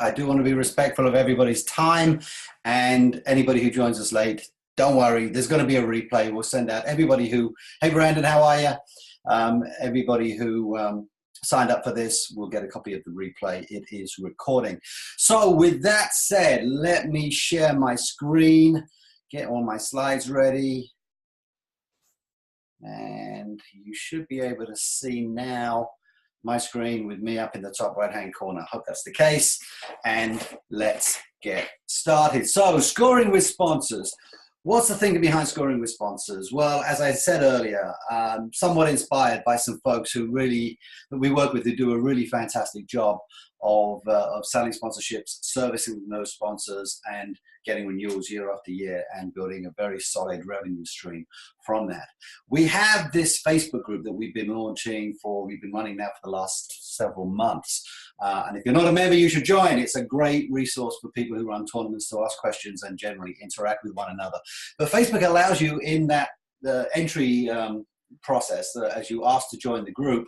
I do want to be respectful of everybody's time, and anybody who joins us late, don't worry, there's going to be a replay. We'll send out everybody who, hey Brandon, how are you? Everybody who signed up for this will get a copy of the replay. It is recording. So with that said, let me share my screen, get all my slides ready. And you should be able to see now my screen with me up in the top right hand corner. I hope that's the case. And let's get started. So scoring with sponsors. What's the thinking behind scoring with sponsors? Well, as I said earlier, somewhat inspired by some folks who really, that we work with, who do a really fantastic job of selling sponsorships, servicing those sponsors, and getting renewals year after year and building a very solid revenue stream from that. We have this Facebook group that we've been running now for the last several months. And if you're not a member, you should join. It's a great resource for people who run tournaments to ask questions and generally interact with one another. But Facebook allows you in that entry process, as you ask to join the group,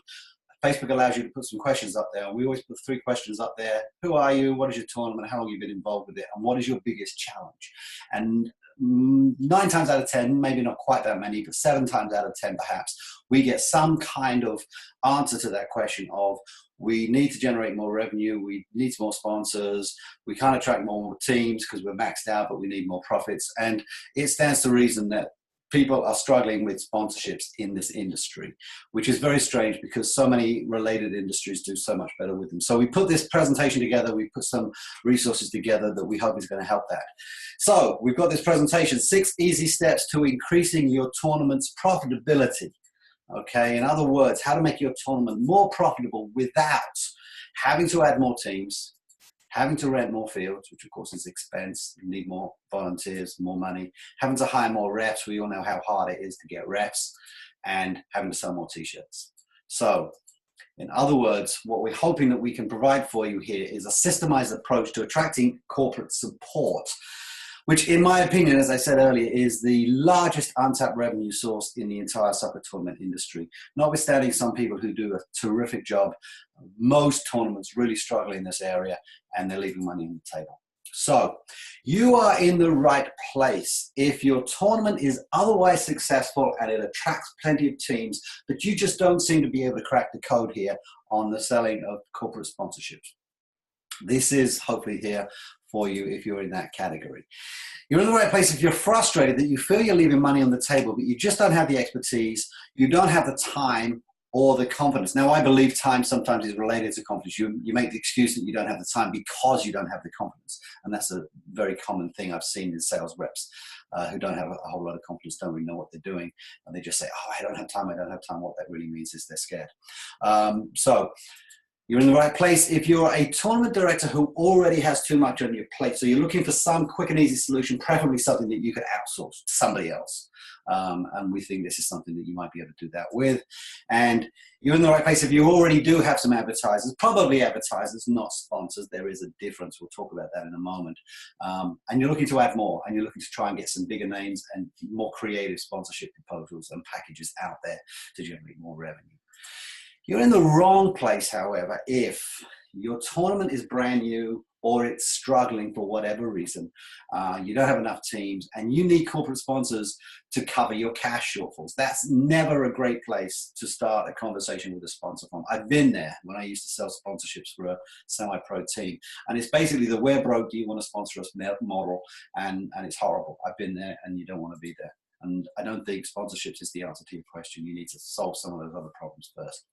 Facebook allows you to put some questions up there. We always put 3 questions up there. Who are you? What is your tournament? How long have you been involved with it? And what is your biggest challenge? And 9 times out of 10, maybe not quite that many, but 7 times out of 10 perhaps, we get some kind of answer to that question of, we need to generate more revenue, we need more sponsors, we can't attract more teams because we're maxed out, but we need more profits. And it stands to reason that people are struggling with sponsorships in this industry, which is very strange because so many related industries do so much better with them. So we put this presentation together, we put some resources together that we hope is going to help that. So we've got this presentation, 6 easy steps to increasing your tournament's profitability. Okay, in other words, how to make your tournament more profitable without having to add more teams, having to rent more fields, which of course is expense, you need more volunteers, more money, having to hire more reps, we all know how hard it is to get reps, and having to sell more t-shirts. So, in other words, what we're hoping that we can provide for you here is a systemized approach to attracting corporate support, which in my opinion, as I said earlier, is the largest untapped revenue source in the entire soccer tournament industry. Notwithstanding some people who do a terrific job, most tournaments really struggle in this area and they're leaving money on the table. So you are in the right place if your tournament is otherwise successful and it attracts plenty of teams, but you just don't seem to be able to crack the code here on the selling of corporate sponsorships. This is hopefully here for you if you're in that category. You're in the right place if you're frustrated that you feel you're leaving money on the table, but you just don't have the expertise, you don't have the time or the confidence. Now, I believe time sometimes is related to confidence. You make the excuse that you don't have the time because you don't have the confidence. And that's a very common thing I've seen in sales reps who don't have a whole lot of confidence, don't really know what they're doing. And they just say, oh, I don't have time, I don't have time. What that really means is they're scared. So you're in the right place if you're a tournament director who already has too much on your plate. So you're looking for some quick and easy solution, preferably something that you could outsource to somebody else. And we think this is something that you might be able to do that with. And you're in the right place if you already do have some advertisers, probably advertisers, not sponsors. There is a difference. We'll talk about that in a moment. And you're looking to add more, and you're looking to try and get some bigger names and more creative sponsorship proposals and packages out there to generate more revenue. You're in the wrong place, however, if your tournament is brand new or it's struggling for whatever reason, you don't have enough teams, and you need corporate sponsors to cover your cash shortfalls. That's never a great place to start a conversation with a sponsor from. I've been there when I used to sell sponsorships for a semi-pro team, and it's basically the "we're broke, do you want to sponsor us" model, and it's horrible. I've been there, and you don't want to be there. And I don't think sponsorships is the answer to your question. You need to solve some of those other problems first.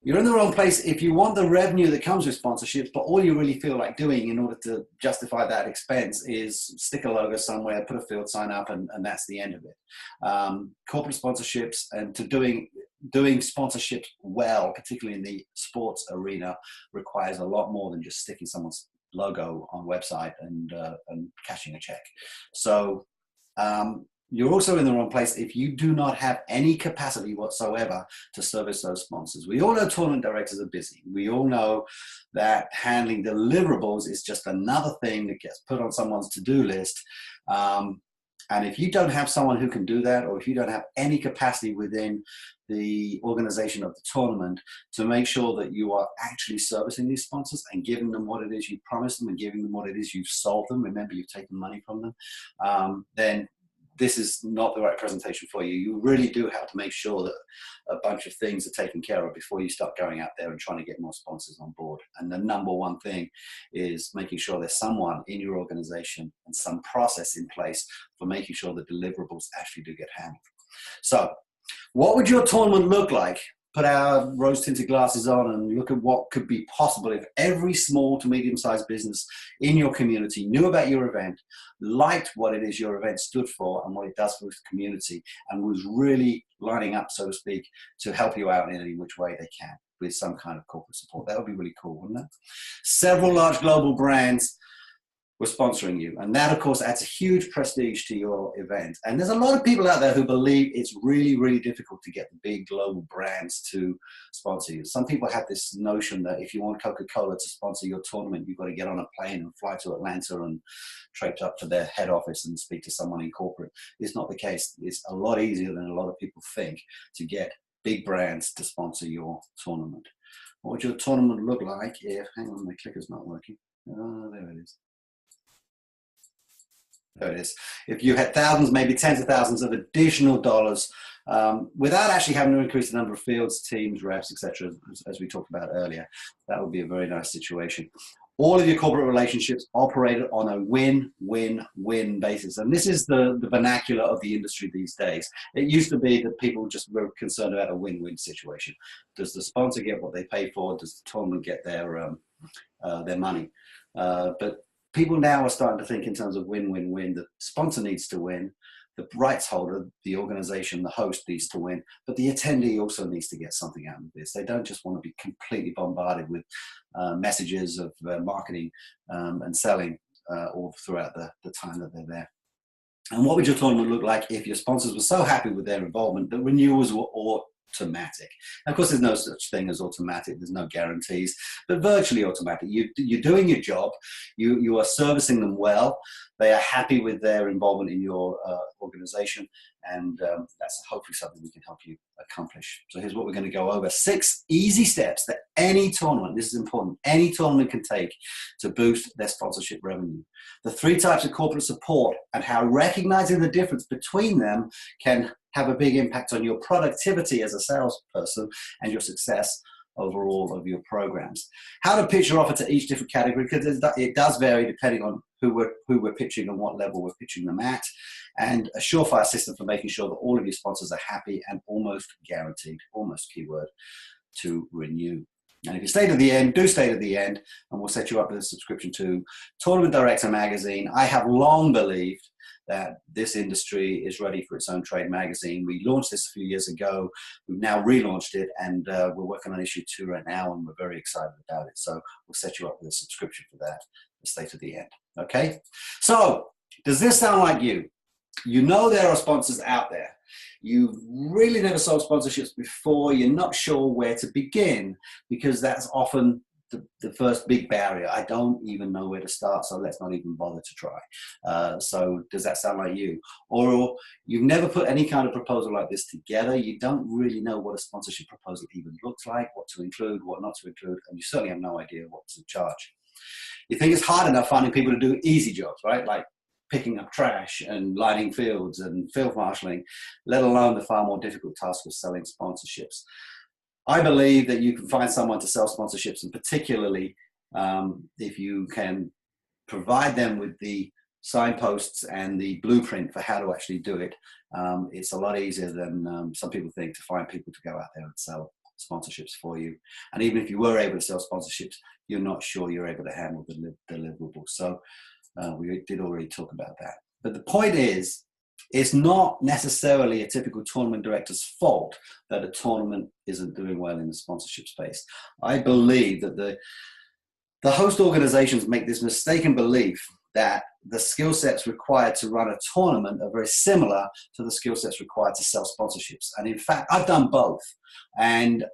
You're in the wrong place if you want the revenue that comes with sponsorships, but all you really feel like doing in order to justify that expense is stick a logo somewhere, put a field sign up, and that's the end of it. Corporate sponsorships and to doing sponsorships well, particularly in the sports arena, requires a lot more than just sticking someone's logo on a website and cashing a check. So you're also in the wrong place if you do not have any capacity whatsoever to service those sponsors. We all know tournament directors are busy. We all know that handling deliverables is just another thing that gets put on someone's to-do list. And if you don't have someone who can do that, or if you don't have any capacity within the organization of the tournament to make sure that you are actually servicing these sponsors and giving them what it is you promised them and giving them what it is you've sold them, remember you've taken money from them, then this is not the right presentation for you. You really do have to make sure that a bunch of things are taken care of before you start going out there and trying to get more sponsors on board. And the number one thing is making sure there's someone in your organization and some process in place for making sure the deliverables actually do get handled. So what would your tournament look like? Put our rose-tinted glasses on and look at what could be possible if every small to medium-sized business in your community knew about your event, liked what it is your event stood for and what it does for the community, and was really lining up, so to speak, to help you out in any which way they can with some kind of corporate support. That would be really cool, wouldn't it? Several large global brands were sponsoring you. And that, of course, adds a huge prestige to your event. And there's a lot of people out there who believe it's really, really difficult to get the big global brands to sponsor you. Some people have this notion that if you want Coca-Cola to sponsor your tournament, you've got to get on a plane and fly to Atlanta and traipse up to their head office and speak to someone in corporate. It's not the case. It's a lot easier than a lot of people think to get big brands to sponsor your tournament. What would your tournament look like if, hang on, my clicker's not working. Oh, there it is. There it is. If you had thousands, maybe tens of thousands of additional dollars without actually having to increase the number of fields, teams, reps, etc., as we talked about earlier, that would be a very nice situation. All of your corporate relationships operated on a win-win-win basis. And this is the vernacular of the industry these days. It used to be that people just were concerned about a win-win situation. Does the sponsor get what they pay for? Does the tournament get their money? But people now are starting to think in terms of win-win-win. The sponsor needs to win, the rights holder, the organization, the host needs to win, but the attendee also needs to get something out of this. They don't just want to be completely bombarded with messages of marketing and selling all throughout the time that they're there. And what would your tournament look like if your sponsors were so happy with their involvement that renewals were automatic? And of course, there's no such thing as automatic. There's no guarantees, but virtually automatic. You're doing your job. You are servicing them well. They are happy with their involvement in your organization, and that's hopefully something we can help you accomplish. So here's what we're going to go over. 6 easy steps that any tournament, this is important, any tournament can take to boost their sponsorship revenue. The 3 types of corporate support and how recognizing the difference between them can have a big impact on your productivity as a salesperson and your success overall of your programs. How to pitch your offer to each different category, because it does vary depending on who we're pitching and what level we're pitching them at, and a surefire system for making sure that all of your sponsors are happy and almost guaranteed, almost keyword, to renew. And if you stay to the end, do stay to the end, and we'll set you up with a subscription to Tournament Director magazine. I have long believed that this industry is ready for its own trade magazine. We launched this a few years ago. We've now relaunched it, and we're working on issue 2 right now, and we're very excited about it. So we'll set you up with a subscription for that. Stay to the end. Okay? So does this sound like you? You know there are sponsors out there. You've really never sold sponsorships before. You're not sure where to begin, because that's often the first big barrier. I don't even know where to start, so let's not even bother to try. So does that sound like you? Or you've never put any kind of proposal like this together. You don't really know what a sponsorship proposal even looks like, what to include, what not to include, and you certainly have no idea what to charge. You think it's hard enough finding people to do easy jobs, right? Like picking up trash and lighting fields and field marshalling, let alone the far more difficult task of selling sponsorships. I believe that you can find someone to sell sponsorships, and particularly if you can provide them with the signposts and the blueprint for how to actually do it, it's a lot easier than some people think to find people to go out there and sell sponsorships for you. And even if you were able to sell sponsorships, you're not sure you're able to handle the deliverables. So we did already talk about that. But the point is, it's not necessarily a typical tournament director's fault that a tournament isn't doing well in the sponsorship space. I believe that the host organizations make this mistaken belief that the skill sets required to run a tournament are very similar to the skill sets required to sell sponsorships. And in fact, I've done both. And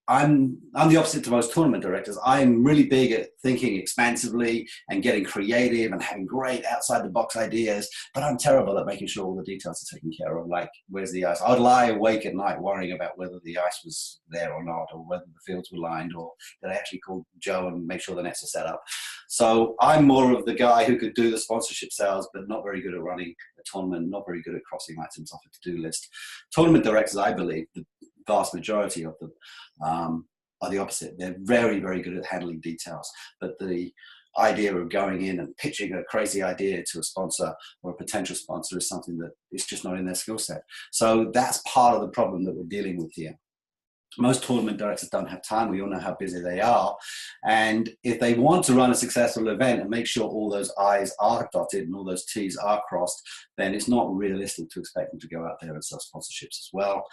I'm the opposite to most tournament directors. I'm really big at thinking expansively and getting creative and having great outside the box ideas, but I'm terrible at making sure all the details are taken care of. Like, where's the ice? I'd lie awake at night worrying about whether the ice was there or not, or whether the fields were lined, or did I actually call Joe and make sure the nets are set up. So I'm more of the guy who could do the sponsorship sales, but not very good at running a tournament, not very good at crossing items off a to-do list. Tournament directors, I believe, the vast majority of them, are the opposite. They're very, very good at handling details, but the idea of going in and pitching a crazy idea to a sponsor or a potential sponsor is something that is just not in their skill set. So that's part of the problem that we're dealing with here. Most tournament directors don't have time. We all know how busy they are. And if they want to run a successful event and make sure all those I's are dotted and all those T's are crossed, then it's not realistic to expect them to go out there and sell sponsorships as well.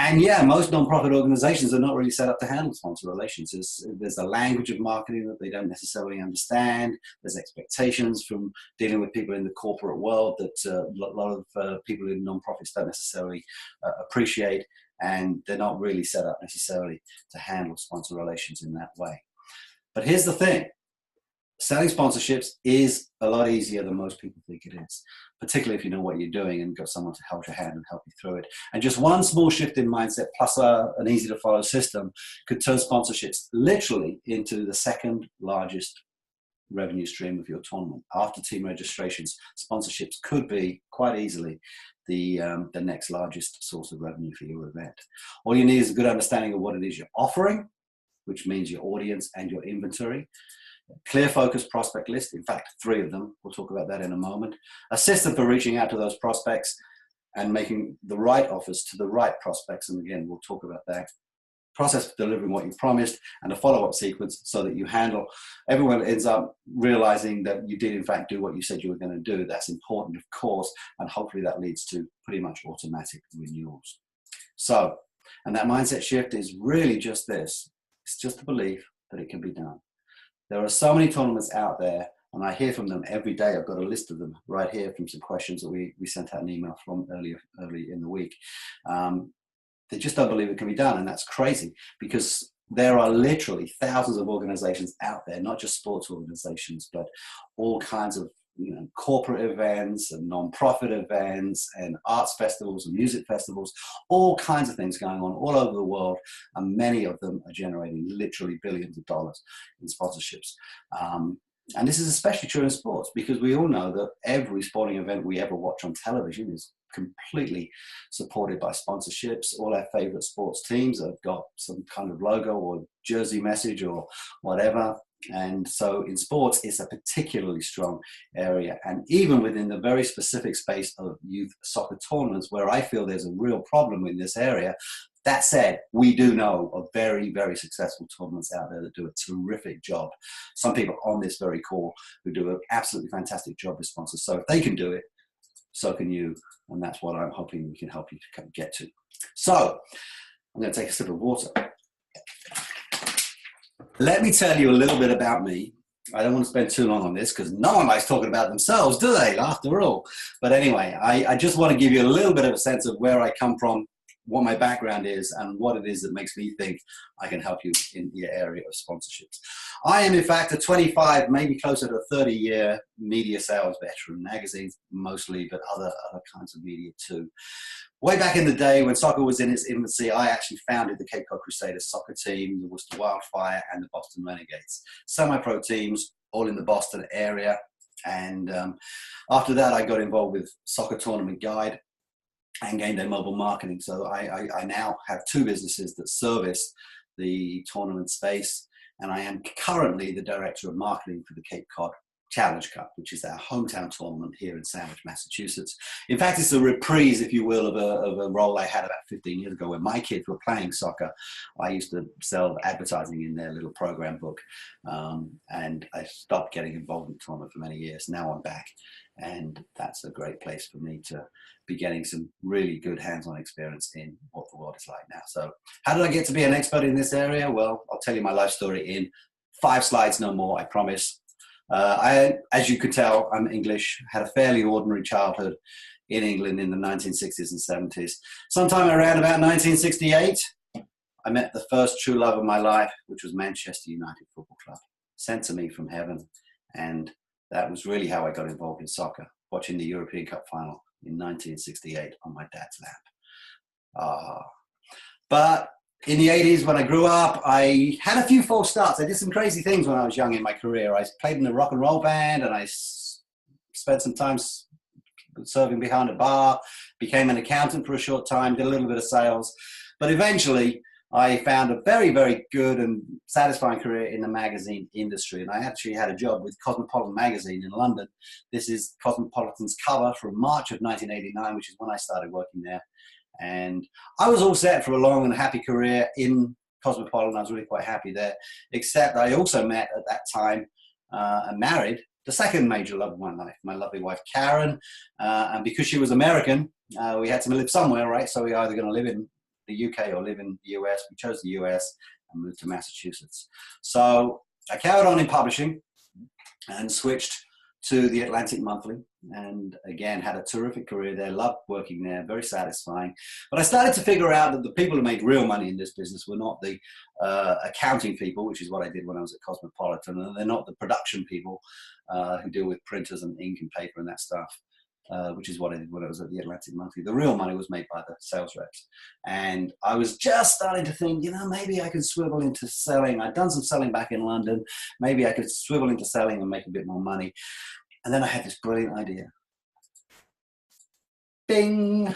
And yeah, most nonprofit organizations are not really set up to handle sponsor relations. There's a language of marketing that they don't necessarily understand. There's expectations from dealing with people in the corporate world that a lot of people in nonprofits don't necessarily appreciate, and they're not really set up necessarily to handle sponsor relations in that way. But here's the thing. Selling sponsorships is a lot easier than most people think it is, particularly if you know what you're doing and got someone to hold your hand and help you through it. And just one small shift in mindset plus an easy to follow system could turn sponsorships literally into the second largest revenue stream of your tournament. After team registrations, sponsorships could be quite easily the next largest source of revenue for your event. All you need is a good understanding of what it is you're offering, which means your audience and your inventory. Clear focused prospect list, in fact 3 of them, we'll talk about that in a moment. A system for reaching out to those prospects and making the right offers to the right prospects, and again we'll talk about that. Process for delivering what you promised, and a follow-up sequence so that you handle, everyone ends up realizing that you did in fact do what you said you were going to do. That's important, of course, and hopefully that leads to pretty much automatic renewals. So, and that mindset shift is really just this. It's just the belief that it can be done. There are so many tournaments out there, and I hear from them every day. I've got a list of them right here from some questions that we sent out an email from early in the week. They just don't believe it can be done, and that's crazy because there are literally thousands of organizations out there, not just sports organizations, but all kinds of corporate events and non-profit events and arts festivals and music festivals, all kinds of things going on all over the world, and many of them are generating literally billions of dollars in sponsorships. And this is especially true in sports because we all know that every sporting event we ever watch on television is completely supported by sponsorships. All our favorite sports teams have got some kind of logo or jersey message or whatever. And so in sports, it's a particularly strong area. And even within the very specific space of youth soccer tournaments, where I feel there's a real problem in this area, that said, we do know of very, very successful tournaments out there that do a terrific job. Some people on this very call who do an absolutely fantastic job with sponsors. So if they can do it, so can you. And that's what I'm hoping we can help you to get to. So I'm going to take a sip of water. Let me tell you a little bit about me. I don't want to spend too long on this because no one likes talking about themselves, do they, after all? But anyway, I just want to give you a little bit of a sense of where I come from, what my background is, and what it is that makes me think I can help you in the area of sponsorships. I am, in fact, a 25, maybe closer to 30-year media sales veteran, magazines mostly, but other kinds of media too. Way back in the day when soccer was in its infancy, I actually founded the Cape Cod Crusaders soccer team, the Worcester Wildfire, and the Boston Renegades. Semi-pro teams, all in the Boston area. And after that, I got involved with Soccer Tournament Guide and Game Day Mobile Marketing. So I now have 2 businesses that service the tournament space. And I am currently the Director of Marketing for the Cape Cod Challenge Cup, which is our hometown tournament here in Sandwich, Massachusetts. In fact, it's a reprise, if you will, of a role I had about 15 years ago when my kids were playing soccer. I used to sell advertising in their little program book, and I stopped getting involved in the tournament for many years. Now I'm back, and that's a great place for me to be getting some really good hands-on experience in what the world is like now. So how did I get to be an expert in this area? Well, I'll tell you my life story in 5 slides, no more, I promise. As you could tell, I'm English, had a fairly ordinary childhood in England in the 1960s and 70s. Sometime around about 1968, I met the first true love of my life, which was Manchester United Football Club, sent to me from heaven. And that was really how I got involved in soccer, watching the European Cup final in 1968 on my dad's lap. But in the 80s, when I grew up, I had a few false starts. I did some crazy things when I was young in my career. I played in a rock and roll band, and I spent some time serving behind a bar, became an accountant for a short time, did a little bit of sales. But eventually, I found a very, very good and satisfying career in the magazine industry. And I actually had a job with Cosmopolitan magazine in London. This is Cosmopolitan's cover from March of 1989, which is when I started working there. And I was all set for a long and happy career in Cosmopolitan. I was really quite happy there, except I also met at that time and married the second major love of my life, my lovely wife, Karen. And because she was American, we had to live somewhere, right? So we were either going to live in the UK or live in the US. We chose the US and moved to Massachusetts. So I carried on in publishing and switched to the Atlantic Monthly, and again had a terrific career there, loved working there, very satisfying. But I started to figure out that the people who made real money in this business were not the accounting people, which is what I did when I was at Cosmopolitan, and they're not the production people who deal with printers and ink and paper and that stuff. Which is what I did when I was at the Atlantic Monthly. The real money was made by the sales reps. And I was just starting to think, maybe I could swivel into selling. I'd done some selling back in London. Maybe I could swivel into selling and make a bit more money. And then I had this brilliant idea. Bing!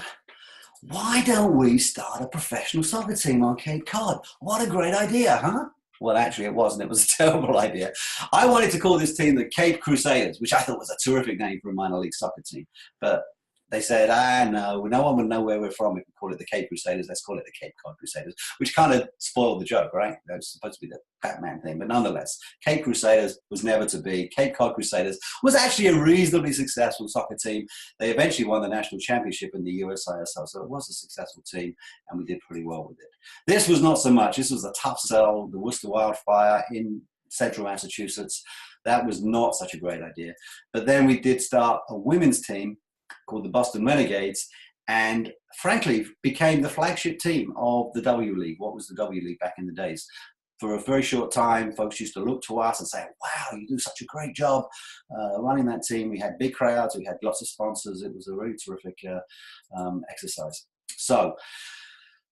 Why don't we start a professional soccer team on Cape Cod? What a great idea, huh? Well, actually, it wasn't. It was a terrible idea. I wanted to call this team the Cape Crusaders, which I thought was a terrific name for a minor league soccer team. But they said, no one would know where we're from if we call it the Cape Crusaders. Let's call it the Cape Cod Crusaders, which kind of spoiled the joke, right? That was supposed to be the Batman thing. But nonetheless, Cape Crusaders was never to be. Cape Cod Crusaders was actually a reasonably successful soccer team. They eventually won the national championship in the USISL, so it was a successful team, and we did pretty well with it. This was not so much. This was a tough sell, the Worcester Wildfire in central Massachusetts. That was not such a great idea. But then we did start a women's team called the Boston Renegades, and frankly became the flagship team of the W League, what was the W League back in the days. For a very short time, folks used to look to us and say, wow, you do such a great job running that team. We had big crowds, we had lots of sponsors. It was a really terrific exercise. So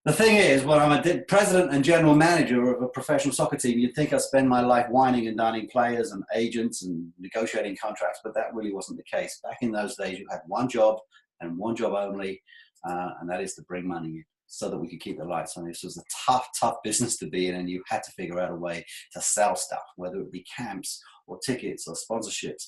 the thing is, when I'm a president and general manager of a professional soccer team, you'd think I'd spend my life whining and dining players and agents and negotiating contracts, but that really wasn't the case. Back in those days, you had one job and one job only, and that is to bring money in so that we could keep the lights on. This was a tough, tough business to be in, and you had to figure out a way to sell stuff, whether it be camps or tickets or sponsorships.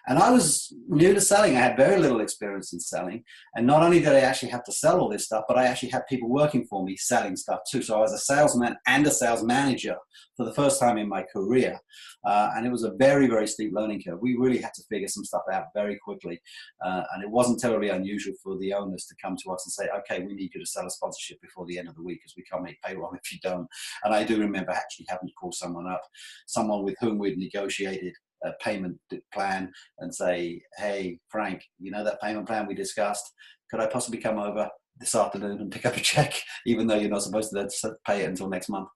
And I was new to selling. I had very little experience in selling. And not only did I actually have to sell all this stuff, but I actually had people working for me selling stuff too. So I was a salesman and a sales manager for the first time in my career. And it was a very, very steep learning curve. We really had to figure some stuff out very quickly. And it wasn't terribly unusual for the owners to come to us and say, okay, we need you to sell a sponsorship before the end of the week because we can't make payroll if you don't. And I do remember actually having to call someone up, someone with whom we'd negotiated a payment plan and say, hey, Frank, you know that payment plan we discussed? Could I possibly come over this afternoon and pick up a check, even though you're not supposed to pay it until next month?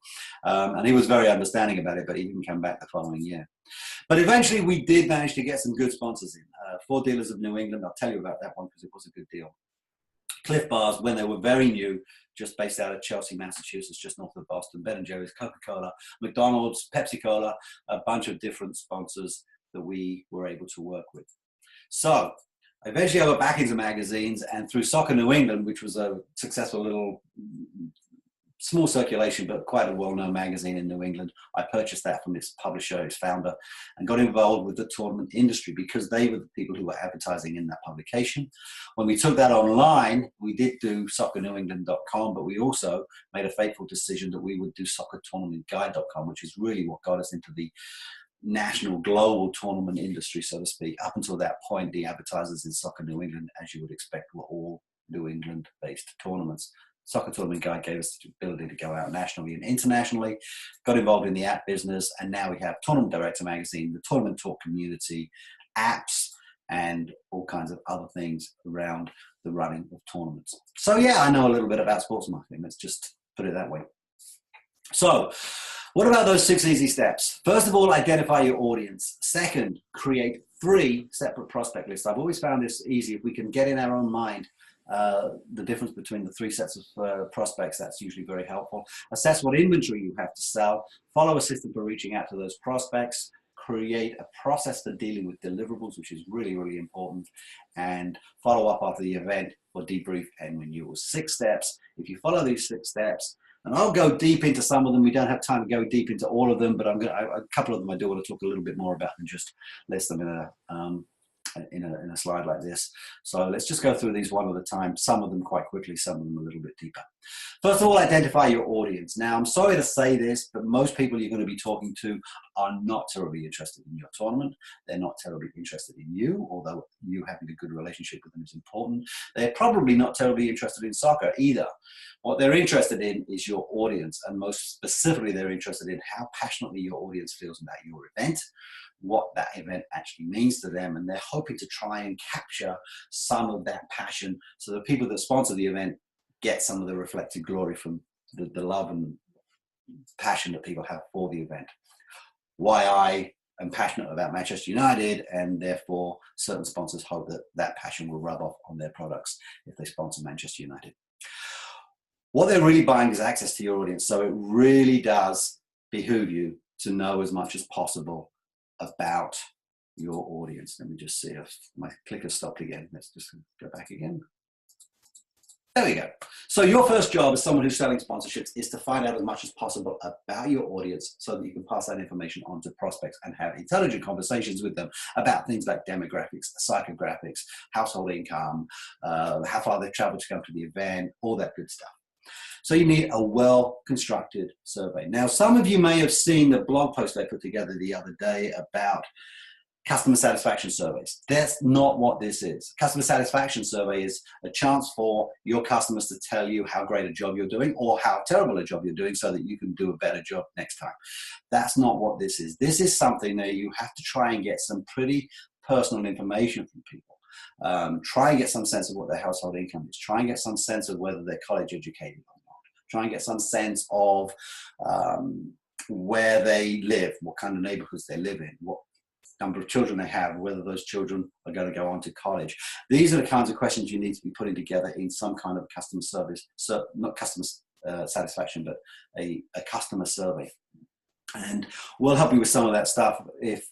And he was very understanding about it, but he didn't come back the following year. But eventually we did manage to get some good sponsors in. Ford Dealers of New England, I'll tell you about that one because it was a good deal. Cliff Bars, when they were very new, just based out of Chelsea, Massachusetts, just north of Boston. Ben & Jerry's, Coca-Cola, McDonald's, Pepsi-Cola, a bunch of different sponsors that we were able to work with. So eventually I got back into magazines, and through Soccer New England, which was a successful little small circulation, but quite a well-known magazine in New England, I purchased that from its publisher, its founder, and got involved with the tournament industry because they were the people who were advertising in that publication. When we took that online, we did do soccernewengland.com, but we also made a fateful decision that we would do soccertournamentguide.com, which is really what got us into the national global tournament industry, so to speak. Up until that point, the advertisers in Soccer New England, as you would expect, were all New England-based tournaments. Soccer Tournament Guide gave us the ability to go out nationally and internationally, got involved in the app business, and now we have Tournament Director Magazine, the Tournament Talk community, apps, and all kinds of other things around the running of tournaments. So yeah, I know a little bit about sports marketing. Let's just put it that way. So, what about those 6 easy steps? First of all, identify your audience. Second, create 3 separate prospect lists. I've always found this easy. If we can get in our own mind the difference between the 3 sets of prospects, that's usually very helpful. Assess what inventory you have to sell. Follow a system for reaching out to those prospects. Create a process for dealing with deliverables, which is really, really important. And follow up after the event for debrief and renewal. 6 steps. If you follow these 6 steps, and I'll go deep into some of them. We don't have time to go deep into all of them, but a couple of them I do want to talk a little bit more about and just list them in a slide like this. So let's just go through these one at a time, some of them quite quickly, some of them a little bit deeper. First of all, identify your audience. Now, I'm sorry to say this, but most people you're going to be talking to are not terribly interested in your tournament. They're not terribly interested in you, although you having a good relationship with them is important. They're probably not terribly interested in soccer either. What they're interested in is your audience, and most specifically, they're interested in how passionately your audience feels about your event, what that event actually means to them, and they're hoping to try and capture some of that passion so the people that sponsor the event get some of the reflected glory from the love and passion that people have for the event. Why I am passionate about Manchester United, and therefore certain sponsors hope that that passion will rub off on their products if they sponsor Manchester United. What they're really buying is access to your audience, so it really does behoove you to know as much as possible about your audience. Let me just see if my clicker stopped again. Let's just go back again. There we go. So your first job as someone who's selling sponsorships is to find out as much as possible about your audience so that you can pass that information on to prospects and have intelligent conversations with them about things like demographics, psychographics, household income, how far they've traveled to come to the event, all that good stuff. So you need a well-constructed survey. Now, some of you may have seen the blog post I put together the other day about customer satisfaction surveys. That's not what this is. Customer satisfaction survey is a chance for your customers to tell you how great a job you're doing or how terrible a job you're doing so that you can do a better job next time. That's not what this is. This is something that you have to try and get some pretty personal information from people. Try and get some sense of what their household income is. Try and get some sense of whether they're college educated or not. Try and get some sense of where they live, what kind of neighborhoods they live in, what number of children they have, whether those children are going to go on to college. These are the kinds of questions you need to be putting together in some kind of customer service, so not customer satisfaction, but a customer survey. And we'll help you with some of that stuff if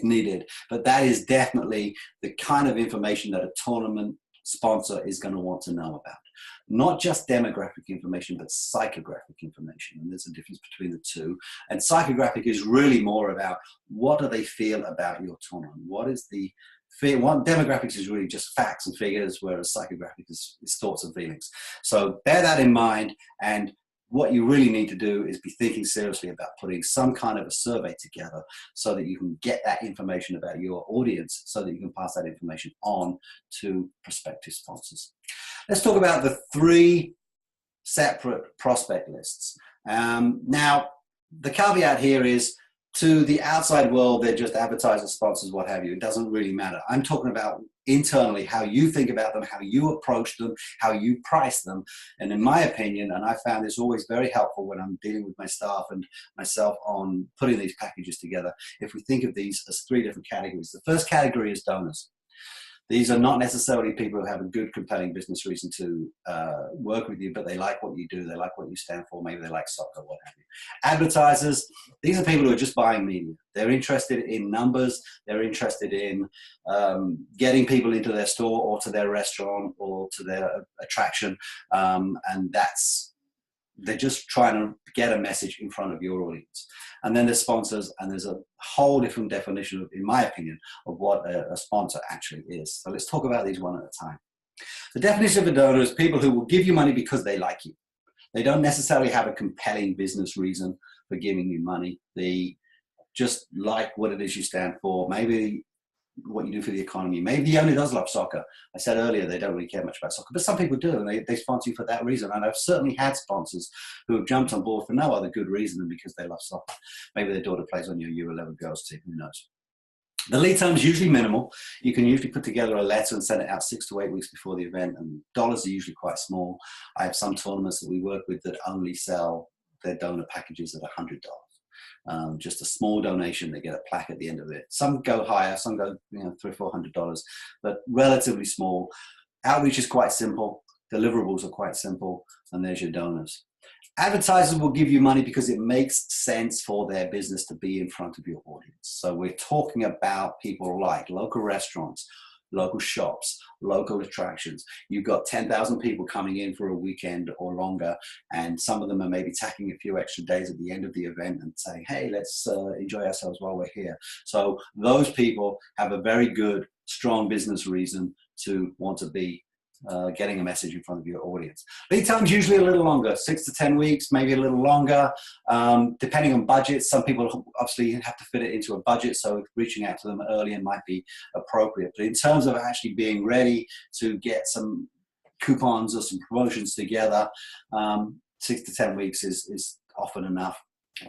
needed. But that is definitely the kind of information that a tournament sponsor is going to want to know about. Not just demographic information, but psychographic information. And there's a difference between the two. And psychographic is really more about what do they feel about your tournament? What is the fear? One, demographics is really just facts and figures, whereas psychographic is thoughts and feelings. So bear that in mind. And what you really need to do is be thinking seriously about putting some kind of a survey together so that you can get that information about your audience so that you can pass that information on to prospective sponsors. Let's talk about the 3 separate prospect lists. Now, the caveat here is to the outside world, they're just advertisers, sponsors, what have you. It doesn't really matter. I'm talking about internally, how you think about them, how you approach them, how you price them. And in my opinion, and I found this always very helpful when I'm dealing with my staff and myself on putting these packages together, if we think of these as 3 different categories. The first category is donors. These are not necessarily people who have a good, compelling business reason to work with you, but they like what you do, they like what you stand for, maybe they like soccer, what have you. Advertisers, these are people who are just buying media. They're interested in numbers, they're interested in getting people into their store or to their restaurant or to their attraction, and they're just trying to get a message in front of your audience. And then there's sponsors, and there's a whole different definition, in my opinion, of what a sponsor actually is. So let's talk about these one at a time. The definition of a donor is people who will give you money because they like you. They don't necessarily have a compelling business reason for giving you money. They just like what it is you stand for. Maybe what you do for the economy. Maybe he only does love soccer. I said earlier they don't really care much about soccer, but some people do, and they sponsor you for that reason. And I've certainly had sponsors who have jumped on board for no other good reason than because they love soccer. Maybe their daughter plays on your U11 girls team, who knows. The lead time is usually minimal. You can usually put together a letter and send it out 6 to 8 weeks before the event, and dollars are usually quite small. I have some tournaments that we work with that only sell their donor packages at $100. Just a small donation, they get a plaque at the end of it. Some go higher, some go $300 or $400, but relatively small. Outreach is quite simple. Deliverables are quite simple, and there's your donors. Advertisers will give you money because it makes sense for their business to be in front of your audience. So we're talking about people like local restaurants, local shops, local attractions. You've got 10,000 people coming in for a weekend or longer, and some of them are maybe tacking a few extra days at the end of the event and saying, hey, let's enjoy ourselves while we're here. So those people have a very good, strong business reason to want to be getting a message in front of your audience. Lead time's usually a little longer, 6 to 10 weeks, maybe a little longer, depending on budgets. Some people obviously have to fit it into a budget, so reaching out to them earlier might be appropriate. But in terms of actually being ready to get some coupons or some promotions together, 6 to 10 weeks is often enough.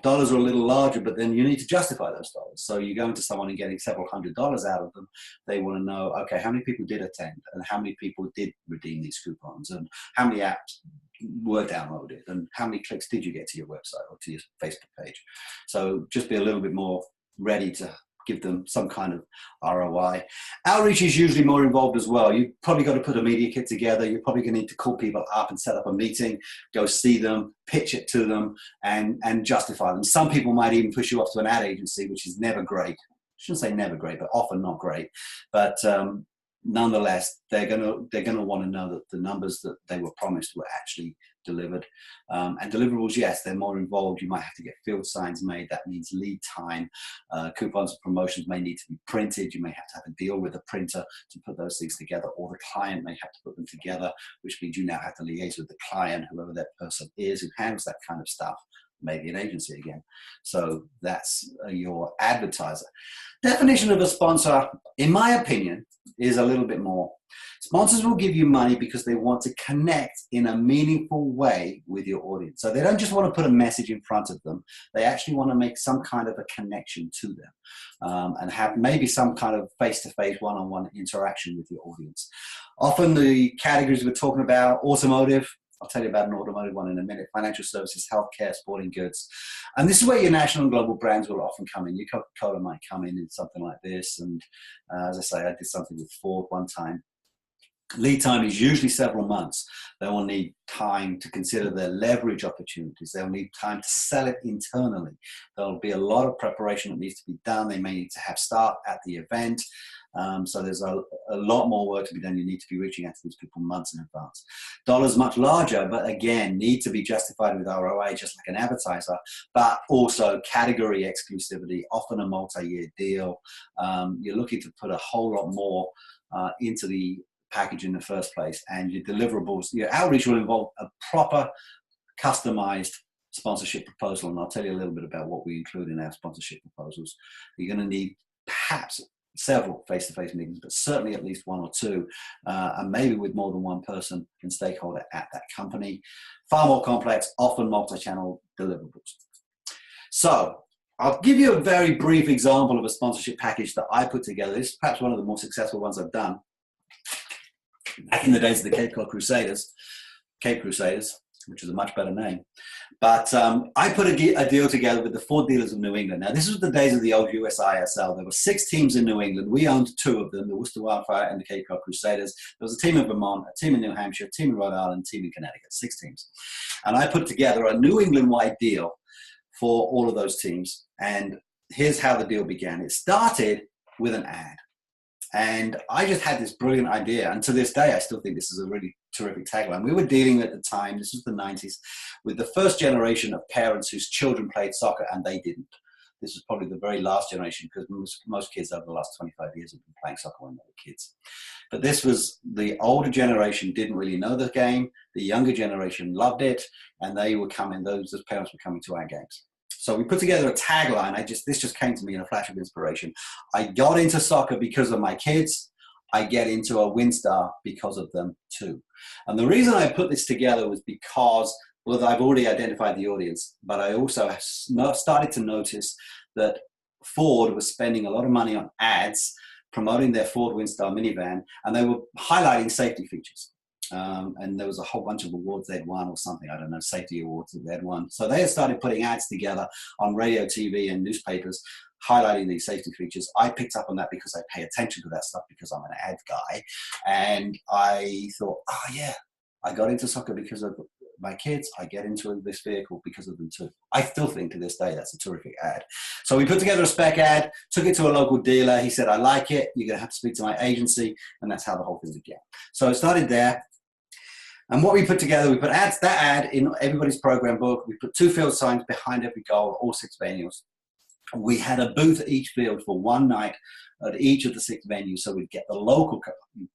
Dollars are a little larger, but then you need to justify those dollars. So you're going to someone and getting several $100s out of them. They want to know, okay, how many people did attend, and how many people did redeem these coupons, and how many apps were downloaded, and how many clicks did you get to your website or to your Facebook page. So just be a little bit more ready to give them some kind of ROI. Outreach is usually more involved as well. You've probably got to put a media kit together. You're probably going to need to call people up and set up a meeting, go see them, pitch it to them, and justify them. Some people might even push you off to an ad agency, which is never great. I shouldn't say never great, but often not great. But nonetheless, they're gonna want to know that the numbers that they were promised were actually delivered. And deliverables, yes, they're more involved. You might have to get field signs made. That means lead time. Coupons and promotions may need to be printed. You may have to have a deal with a printer to put those things together, or the client may have to put them together, which means you now have to liaise with the client, whoever that person is who handles that kind of stuff. Maybe an agency again. So that's your advertiser. Definition of a sponsor, in my opinion, is a little bit more. Sponsors will give you money because they want to connect in a meaningful way with your audience. So they don't just want to put a message in front of them. They actually want to make some kind of a connection to them, and have maybe some kind of face-to-face, one-on-one interaction with your audience. Often the categories we're talking about: automotive. I'll tell you about an automotive one in a minute. Financial services, healthcare, sporting goods. And this is where your national and global brands will often come in. Your Coca-Cola might come in something like this. And as I say, I did something with Ford one time. Lead time is usually several months. They will need time to consider their leverage opportunities. They'll need time to sell it internally. There'll be a lot of preparation that needs to be done. They may need to have staff at the event. So there's a lot more work to be done. You need to be reaching out to these people months in advance. Dollars much larger, but again, need to be justified with ROI, just like an advertiser, but also category exclusivity, often a multi-year deal. You're looking to put a whole lot more into the package in the first place, and your deliverables, your outreach will involve a proper customized sponsorship proposal. And I'll tell you a little bit about what we include in our sponsorship proposals. You're going to need perhaps several face-to-face meetings, but certainly at least one or two, and maybe with more than one person and stakeholder at that company. Far more complex, often multi-channel deliverables. So I'll give you a very brief example of a sponsorship package that I put together. This is perhaps one of the more successful ones I've done. Back in the days of the Cape Crusaders, which is a much better name. But I put a deal together with the Ford dealers of New England. Now, this was the days of the old USISL. There were 6 teams in New England. We owned 2 of them, the Worcester Wildfire and the Cape Cod Crusaders. There was a team in Vermont, a team in New Hampshire, a team in Rhode Island, a team in Connecticut, 6 teams. And I put together a New England-wide deal for all of those teams. And here's how the deal began. It started with an ad. And I just had this brilliant idea. And to this day, I still think this is a really terrific tagline. We were dealing at the time, this was the 90s, with the first generation of parents whose children played soccer and they didn't. This was probably the very last generation, because most kids over the last 25 years have been playing soccer when they were kids. But this was the older generation didn't really know the game. The younger generation loved it. And they were coming, those parents were coming to our games. So we put together a tagline. This just came to me in a flash of inspiration. I got into soccer because of my kids. I get into a WinStar because of them too. And the reason I put this together was because, well, I've already identified the audience, but I also started to notice that Ford was spending a lot of money on ads promoting their Ford WinStar minivan, and they were highlighting safety features. and there was a whole bunch of awards they'd won or something, I don't know, safety awards that they'd won. So they had started putting ads together on radio, TV, and newspapers highlighting these safety features. I picked up on that because I pay attention to that stuff because I'm an ad guy. And I thought, oh yeah, I got into soccer because of my kids. I get into this vehicle because of them too. I still think to this day that's a terrific ad. So we put together a spec ad, took it to a local dealer. He said, I like it. You're going to have to speak to my agency. And that's how the whole thing began. So it started there. And what we put together, we put that ad in everybody's program book. We put 2 field signs behind every goal, all 6 venues. We had a booth at each field for one night at each of the 6 venues. So we'd get the local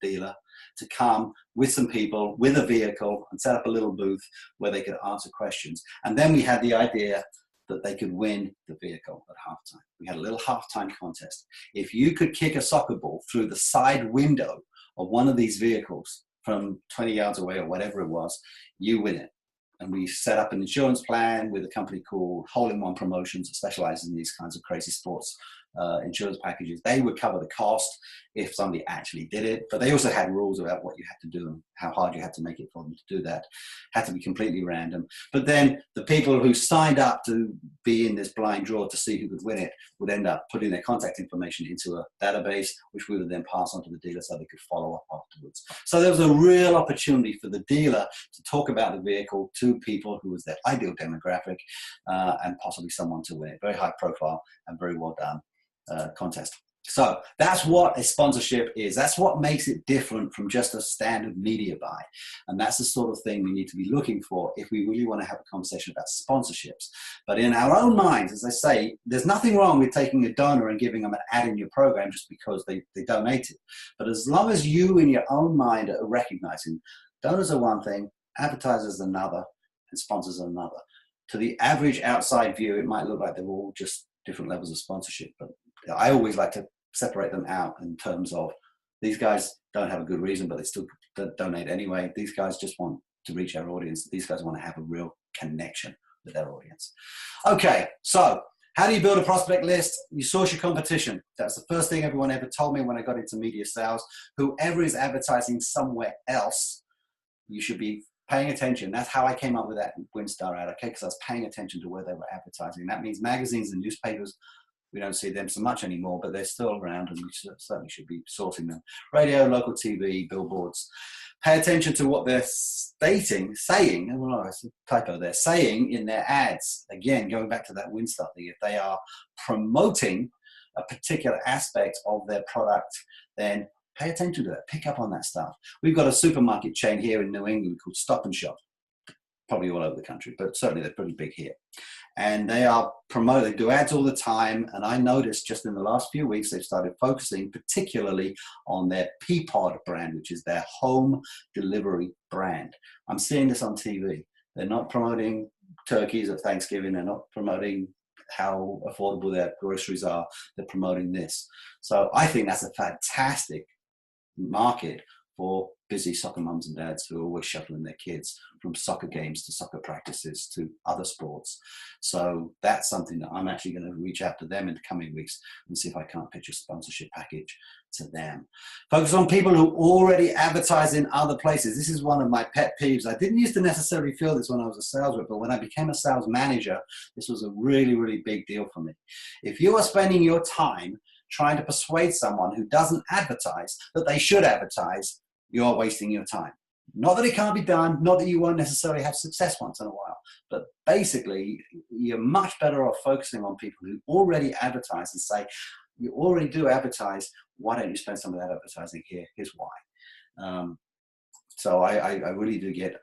dealer to come with some people, with a vehicle, and set up a little booth where they could answer questions. And then we had the idea that they could win the vehicle at halftime. We had a little halftime contest. If you could kick a soccer ball through the side window of one of these vehicles from 20 yards away or whatever it was, you win it. And we set up an insurance plan with a company called Hole in One Promotions that specializes in these kinds of crazy sports insurance packages. They would cover the cost if somebody actually did it, but they also had rules about what you had to do and how hard you had to make it for them to do that. Had to be completely random. But then the people who signed up to be in this blind draw to see who could win it would end up putting their contact information into a database, which we would then pass on to the dealer so they could follow up afterwards. So there was a real opportunity for the dealer to talk about the vehicle to people who was their ideal demographic and possibly someone to win it. Very high profile and very well done contest. So that's what a sponsorship is. That's what makes it different from just a standard media buy. And that's the sort of thing we need to be looking for if we really want to have a conversation about sponsorships. But in our own minds, as I say, there's nothing wrong with taking a donor and giving them an ad in your program just because they donated. But as long as you in your own mind are recognizing donors are one thing, advertisers another, and sponsors are another. To the average outside view, it might look like they're all just different levels of sponsorship, but I always like to separate them out in terms of these guys don't have a good reason, but they still donate anyway. These guys just want to reach our audience. These guys want to have a real connection with their audience. Okay, so how do you build a prospect list? You source your competition. That's the first thing everyone ever told me when I got into media sales. Whoever is advertising somewhere else, you should be paying attention. That's how I came up with that WinStar ad, okay? Because I was paying attention to where they were advertising. That means magazines and newspapers. We don't see them so much anymore, but they're still around and we certainly should be sourcing them. Radio, local TV, billboards. Pay attention to what they're saying, well, it's a typo, they're saying in their ads. Again, going back to that WinStar thing, if they are promoting a particular aspect of their product, then pay attention to that. Pick up on that stuff. We've got a supermarket chain here in New England called Stop and Shop. Probably all over the country, but certainly they're pretty big here. And they are promoting, they do ads all the time. And I noticed just in the last few weeks, they've started focusing particularly on their Peapod brand, which is their home delivery brand. I'm seeing this on TV. They're not promoting turkeys at Thanksgiving. They're not promoting how affordable their groceries are. They're promoting this. So I think that's a fantastic market for busy soccer mums and dads who are always shuttling their kids from soccer games to soccer practices to other sports. So that's something that I'm actually going to reach out to them in the coming weeks and see if I can't pitch a sponsorship package to them. Focus on people who already advertise in other places. This is one of my pet peeves. I didn't used to necessarily feel this when I was a sales rep, but when I became a sales manager, this was a really, really big deal for me. If you are spending your time trying to persuade someone who doesn't advertise that they should advertise, you are wasting your time. Not that it can't be done, not that you won't necessarily have success once in a while, but basically you're much better off focusing on people who already advertise and say, you already do advertise, why don't you spend some of that advertising here? Here's why. So I really do get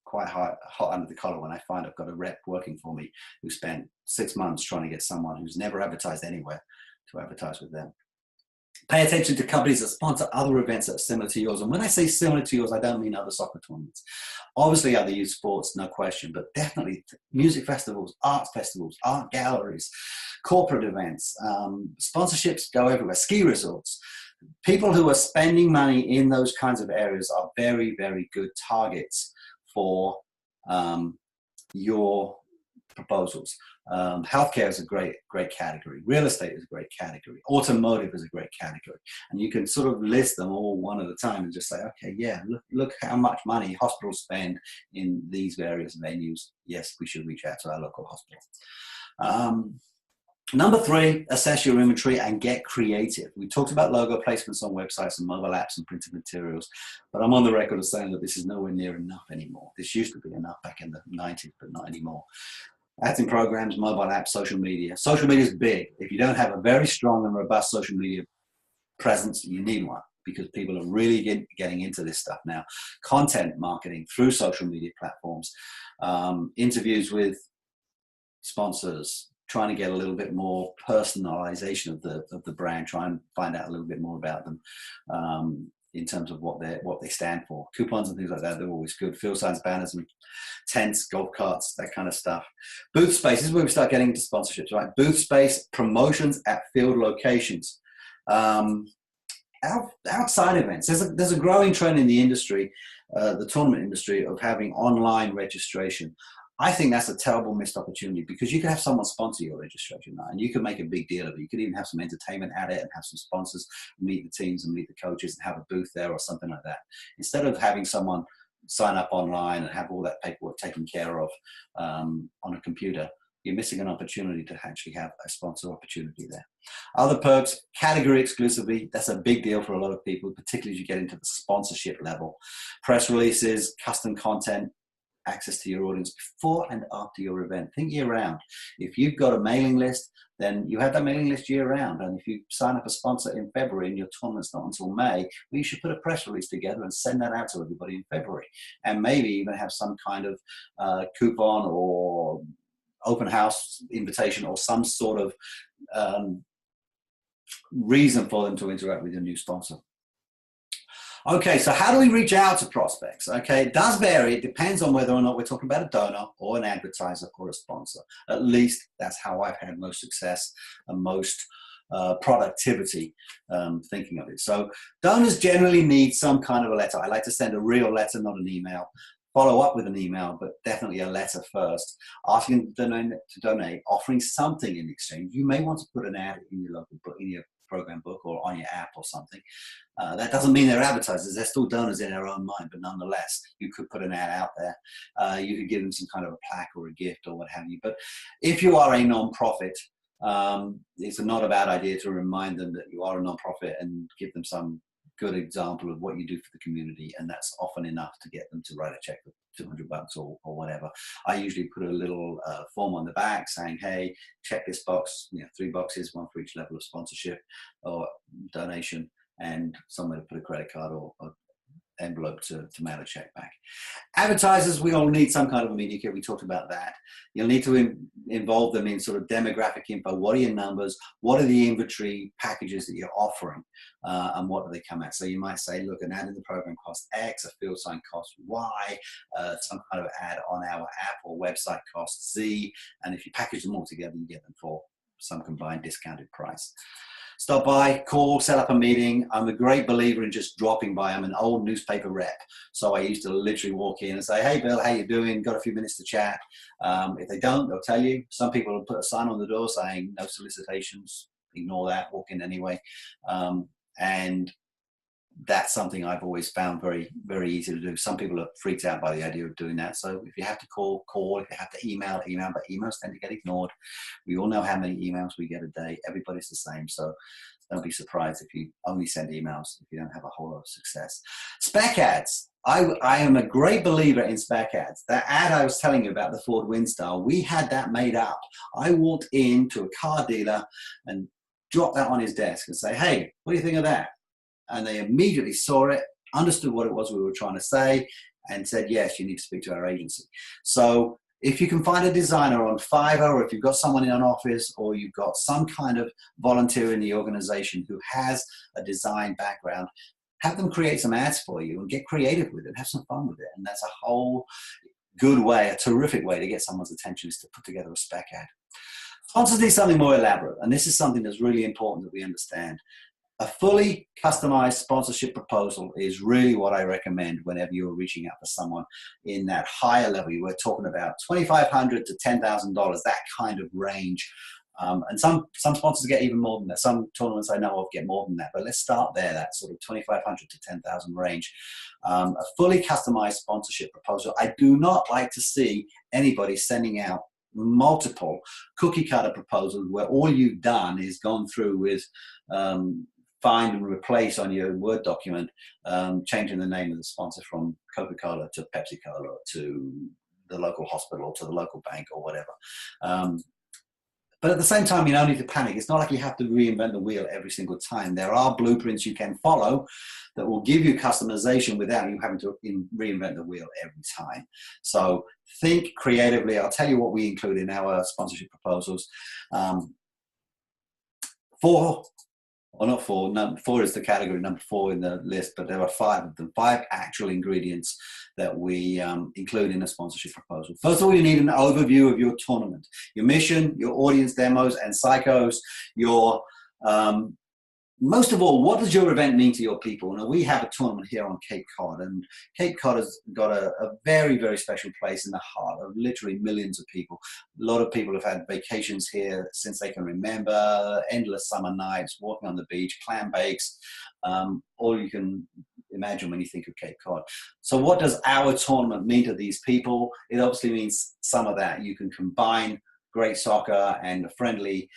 quite hot under the collar when I find I've got a rep working for me who spent 6 months trying to get someone who's never advertised anywhere to advertise with them. Pay attention to companies that sponsor other events that are similar to yours. And when I say similar to yours, I don't mean other soccer tournaments. Obviously, other youth sports, no question, but definitely music festivals, art galleries, corporate events, sponsorships go everywhere, ski resorts. People who are spending money in those kinds of areas are very, very good targets for your proposals. Healthcare is a great category. Real estate is a great category. Automotive is a great category. And you can sort of list them all one at a time and just say, okay, yeah, look how much money hospitals spend in these various venues. Yes, we should reach out to our local hospital. Number 3, assess your inventory and get creative. We talked about logo placements on websites and mobile apps and printed materials, but I'm on the record of saying that this is nowhere near enough anymore. This used to be enough back in the 90s, but not anymore. Ads in programs, mobile apps, social media. Social media is big. If you don't have a very strong and robust social media presence, you need one, because people are really getting into this stuff now. Content marketing through social media platforms, interviews with sponsors, trying to get a little bit more personalization of the brand, try and find out a little bit more about them in terms of what they stand for. Coupons and things like that, they're always good. Field signs, banners, and tents, golf carts, that kind of stuff. Booth space, this is where we start getting into sponsorships, right? Booth space, promotions at field locations. Outside events, there's a growing trend in the industry, the tournament industry, of having online registration. I think that's a terrible missed opportunity, because you could have someone sponsor your registration now, and you could make a big deal of it. You could even have some entertainment at it and have some sponsors meet the teams and meet the coaches and have a booth there or something like that. Instead of having someone sign up online and have all that paperwork taken care of on a computer, you're missing an opportunity to actually have a sponsor opportunity there. Other perks, category exclusivity. That's a big deal for a lot of people, particularly as you get into the sponsorship level. Press releases, custom content, access to your audience before and after your event. Think year round. If you've got a mailing list, then you have that mailing list year round. And if you sign up a sponsor in February and your tournament's not until May, well, you should put a press release together and send that out to everybody in February. And maybe even have some kind of coupon or open house invitation or some sort of reason for them to interact with your new sponsor. Okay, so how do we reach out to prospects? Okay, it does vary. It depends on whether or not we're talking about a donor or an advertiser or a sponsor. At least that's how I've had most success and most productivity thinking of it. So donors generally need some kind of a letter. I like to send a real letter, not an email. Follow up with an email, but definitely a letter first, asking to donate, offering something in exchange. You may want to put an ad in your local book, in your program book, or on your app or something. That doesn't mean they're advertisers. They're still donors in their own mind, but nonetheless, you could put an ad out there. You could give them some kind of a plaque or a gift or what have you. But if you are a non-profit, it's not a bad idea to remind them that you are a non-profit and give them some good example of what you do for the community, and that's often enough to get them to write a check for $200 or whatever. I usually put a little form on the back saying, hey, check this box, 3 boxes, one for each level of sponsorship or donation, and somewhere to put a credit card or envelope to mail a check back. Advertisers, we all need some kind of a media kit. We talked about that. You'll need to involve them in sort of demographic info. What are your numbers? What are the inventory packages that you're offering? And what do they come at? So you might say, look, an ad in the program costs X, a field sign costs Y, some kind of ad on our app or website costs Z. And if you package them all together, you get them for some combined discounted price. Stop by, call, set up a meeting. I'm a great believer in just dropping by. I'm an old newspaper rep. So I used to literally walk in and say, hey, Bill, how you doing? Got a few minutes to chat. If they don't, they'll tell you. Some people will put a sign on the door saying no solicitations. Ignore that, walk in anyway. And that's something I've always found very, very easy to do. Some people are freaked out by the idea of doing that. So if you have to call, call. If you have to email, email. But emails tend to get ignored. We all know how many emails we get a day. Everybody's the same. So don't be surprised if you only send emails if you don't have a whole lot of success. Spec ads. I am a great believer in spec ads. That ad I was telling you about, the Ford Windstar, we had that made up. I walked into a car dealer and dropped that on his desk and say, hey, what do you think of that? And they immediately saw it, understood what it was we were trying to say, and said, yes, you need to speak to our agency. So if you can find a designer on Fiverr, or if you've got someone in an office, or you've got some kind of volunteer in the organization who has a design background, have them create some ads for you and get creative with it, have some fun with it. And that's a whole good way, a terrific way to get someone's attention, is to put together a spec ad. Sponsors need something more elaborate, and this is something that's really important that we understand. A fully customized sponsorship proposal is really what I recommend whenever you're reaching out to someone in that higher level. We're talking about $2,500 to $10,000, that kind of range. And some sponsors get even more than that. Some tournaments I know of get more than that. But let's start there, that sort of 2,500 to 10,000 range. A fully customized sponsorship proposal. I do not like to see anybody sending out multiple cookie cutter proposals where all you've done is gone through with find and replace on your Word document, changing the name of the sponsor from Coca-Cola to Pepsi-Cola to the local hospital to the local bank or whatever. But at the same time, you don't need to panic. It's not like you have to reinvent the wheel every single time. There are blueprints you can follow that will give you customization without you having to reinvent the wheel every time. So think creatively. I'll tell you what we include in our sponsorship proposals. Four is the category, number 4 in the list, but there are 5 of them, 5 actual ingredients that we include in a sponsorship proposal. First of all, you need an overview of your tournament, your mission, your audience demos and psychos, your most of all, what does your event mean to your people? Now, we have a tournament here on Cape Cod, and Cape Cod has got a very, very special place in the heart of literally millions of people. A lot of people have had vacations here since they can remember, endless summer nights, walking on the beach, clam bakes, all you can imagine when you think of Cape Cod. So what does our tournament mean to these people? It obviously means some of that. You can combine great soccer and a friendly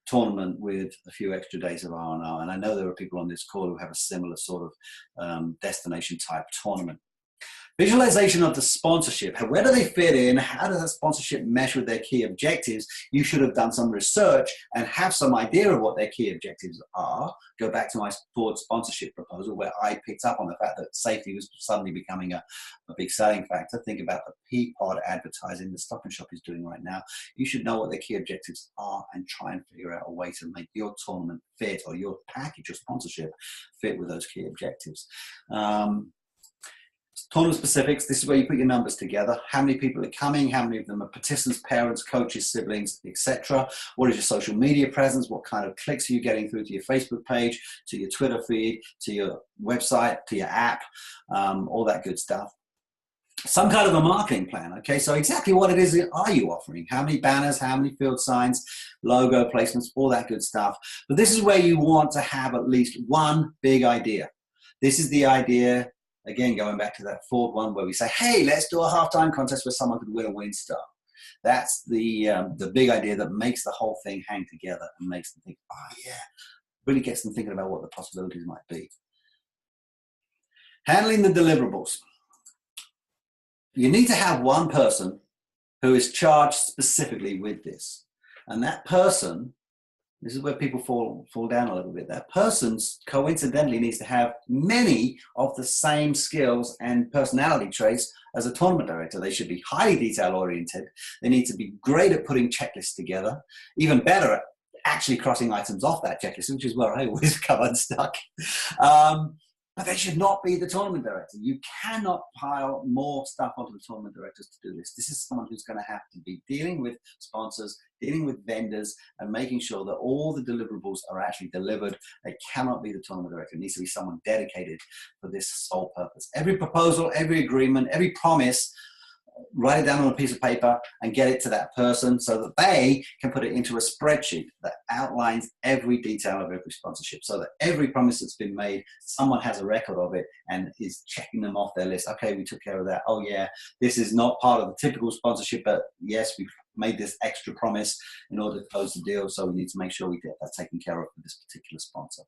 tournament with a few extra days of R&R. And I know there are people on this call who have a similar sort of destination type tournament. Visualization of the sponsorship. Where do they fit in? How does that sponsorship mesh with their key objectives? You should have done some research and have some idea of what their key objectives are. Go back to my Ford sponsorship proposal where I picked up on the fact that safety was suddenly becoming a big selling factor. Think about the P-Pod advertising the Stop and Shop is doing right now. You should know what their key objectives are and try and figure out a way to make your tournament fit or your package of sponsorship fit with those key objectives. Tournament specifics, this is where you put your numbers together. How many people are coming? How many of them are participants, parents, coaches, siblings, etc.? What is your social media presence? What kind of clicks are you getting through to your Facebook page, to your Twitter feed, to your website, to your app, all that good stuff. Some kind of a marketing plan, okay? So exactly what it is are you offering? How many banners, how many field signs, logo placements, all that good stuff. But this is where you want to have at least one big idea. This is the idea. Again, going back to that Ford one where we say, hey, let's do a halftime contest where someone could win a Winstar. That's the big idea that makes the whole thing hang together and makes them think, oh yeah, really gets them thinking about what the possibilities might be. Handling the deliverables. You need to have one person who is charged specifically with this. And that person, this is where people fall down a little bit. That person coincidentally needs to have many of the same skills and personality traits as a tournament director. They should be highly detail oriented. They need to be great at putting checklists together, even better at actually crossing items off that checklist, which is where I always come unstuck. But they should not be the tournament director. You cannot pile more stuff onto the tournament directors to do this. This is someone who's going to have to be dealing with sponsors, dealing with vendors, and making sure that all the deliverables are actually delivered. They cannot be the tournament director. It needs to be someone dedicated for this sole purpose. Every proposal, every agreement, every promise, write it down on a piece of paper and get it to that person so that they can put it into a spreadsheet that outlines every detail of every sponsorship so that every promise that's been made, someone has a record of it and is checking them off their list. Okay, we took care of that. Oh yeah, this is not part of the typical sponsorship, but yes, we've made this extra promise in order to close the deal, so we need to make sure we get that taken care of for this particular sponsor.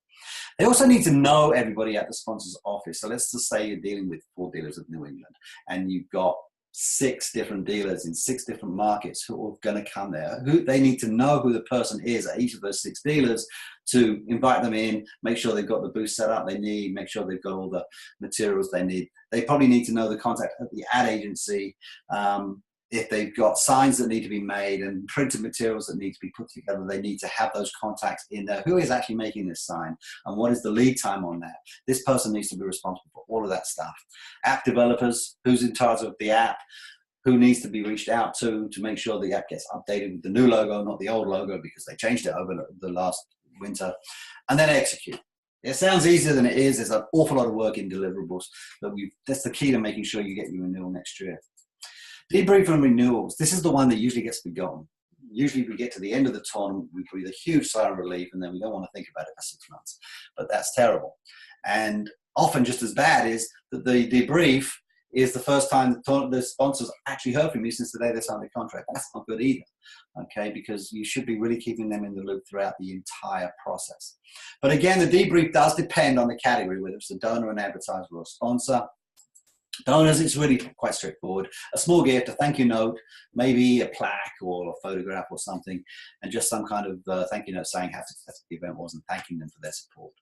They also need to know everybody at the sponsor's office. So let's just say you're dealing with 4 dealers of New England and you've got 6 different dealers in 6 different markets who are going to come there. They need to know who the person is at each of those 6 dealers to invite them in, make sure they've got the booth set up they need, make sure they've got all the materials they need. They probably need to know the contact at the ad agency, if they've got signs that need to be made and printed materials that need to be put together. They need to have those contacts in there. Who is actually making this sign and what is the lead time on that? This person needs to be responsible for all of that stuff. App developers, who's in charge of the app, who needs to be reached out to make sure the app gets updated with the new logo, not the old logo, because they changed it over the last winter, and then execute. It sounds easier than it is. There's an awful lot of work in deliverables, but that's the key to making sure you get your renewal next year. Debrief and renewals. This is the one that usually gets forgotten. Usually we get to the end of the tournament, we breathe a huge sigh of relief, and then we don't want to think about it for 6 months. But that's terrible. And often just as bad is that the debrief is the first time the sponsors actually heard from you since the day they signed the contract. That's not good either, okay, because you should be really keeping them in the loop throughout the entire process. But again, the debrief does depend on the category, whether it's a donor, an advertiser, or a sponsor. Donors, it's really quite straightforward. A small gift, a thank you note, maybe a plaque or a photograph or something, and just some kind of thank you note saying how successful the event was and thanking them for their support.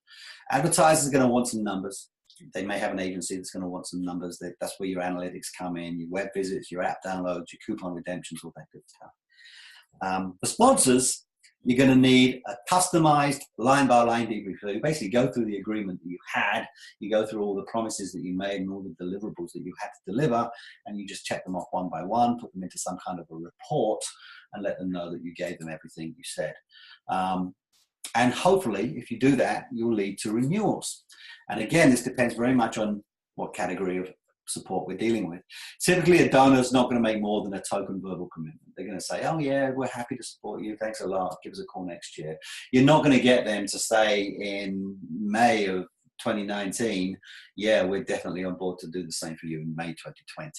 Advertisers are going to want some numbers. They may have an agency that's going to want some numbers. That's where your analytics come in, your web visits, your app downloads, your coupon redemptions, all that good stuff. For sponsors, you're going to need a customized line-by-line debrief. So you basically go through the agreement that you had, you go through all the promises that you made and all the deliverables that you had to deliver, and you just check them off one by one, put them into some kind of a report, and let them know that you gave them everything you said. And hopefully, if you do that, you'll lead to renewals. And again, this depends very much on what category of support we're dealing with. Typically, a donor is not going to make more than a token verbal commitment. They're going to say, oh yeah, we're happy to support you. Thanks a lot. Give us a call next year. You're not going to get them to say in May of 2019, yeah, we're definitely on board to do the same for you in May 2020.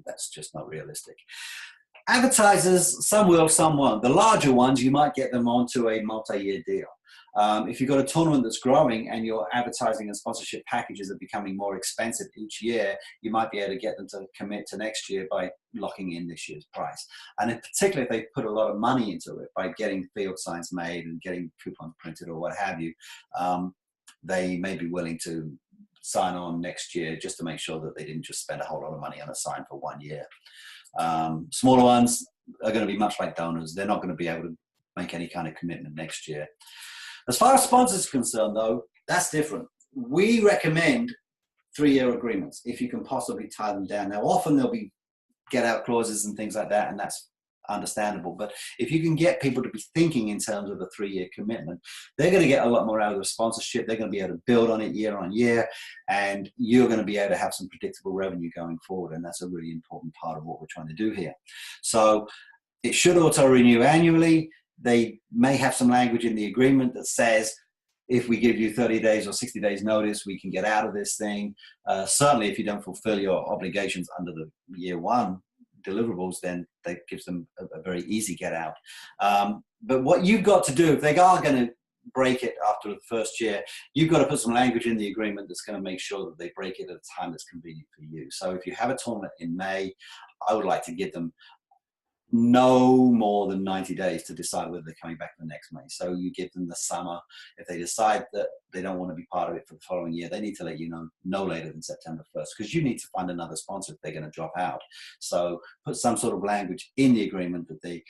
That's just not realistic. Advertisers, some will, some won't. The larger ones, you might get them onto a multi-year deal. If you've got a tournament that's growing and your advertising and sponsorship packages are becoming more expensive each year, you might be able to get them to commit to next year by locking in this year's price. And in particular, if they put a lot of money into it by getting field signs made and getting coupons printed or what have you, they may be willing to sign on next year just to make sure that they didn't just spend a whole lot of money on a sign for 1 year. Smaller ones are going to be much like donors. They're not going to be able to make any kind of commitment next year. As far as sponsors are concerned, though, that's different. We recommend 3-year agreements if you can possibly tie them down. Now, often there'll be get-out clauses and things like that, and that's understandable. But if you can get people to be thinking in terms of a 3-year commitment, they're going to get a lot more out of the sponsorship. They're going to be able to build on it year on year, and you're going to be able to have some predictable revenue going forward. And that's a really important part of what we're trying to do here. So it should auto-renew annually. They may have some language in the agreement that says, if we give you 30 days or 60 days notice, we can get out of this thing. Certainly, if you don't fulfill your obligations under the year 1 deliverables, then that gives them a very easy get out. But what you've got to do, if they are going to break it after the first year, you've got to put some language in the agreement that's going to make sure that they break it at a time that's convenient for you. So if you have a tournament in May, I would like to give them no more than 90 days to decide whether they're coming back the next May. So you give them the summer. If they decide that they don't want to be part of it for the following year, they need to let you know no later than September 1st, because you need to find another sponsor if they're going to drop out. So put some sort of language in the agreement that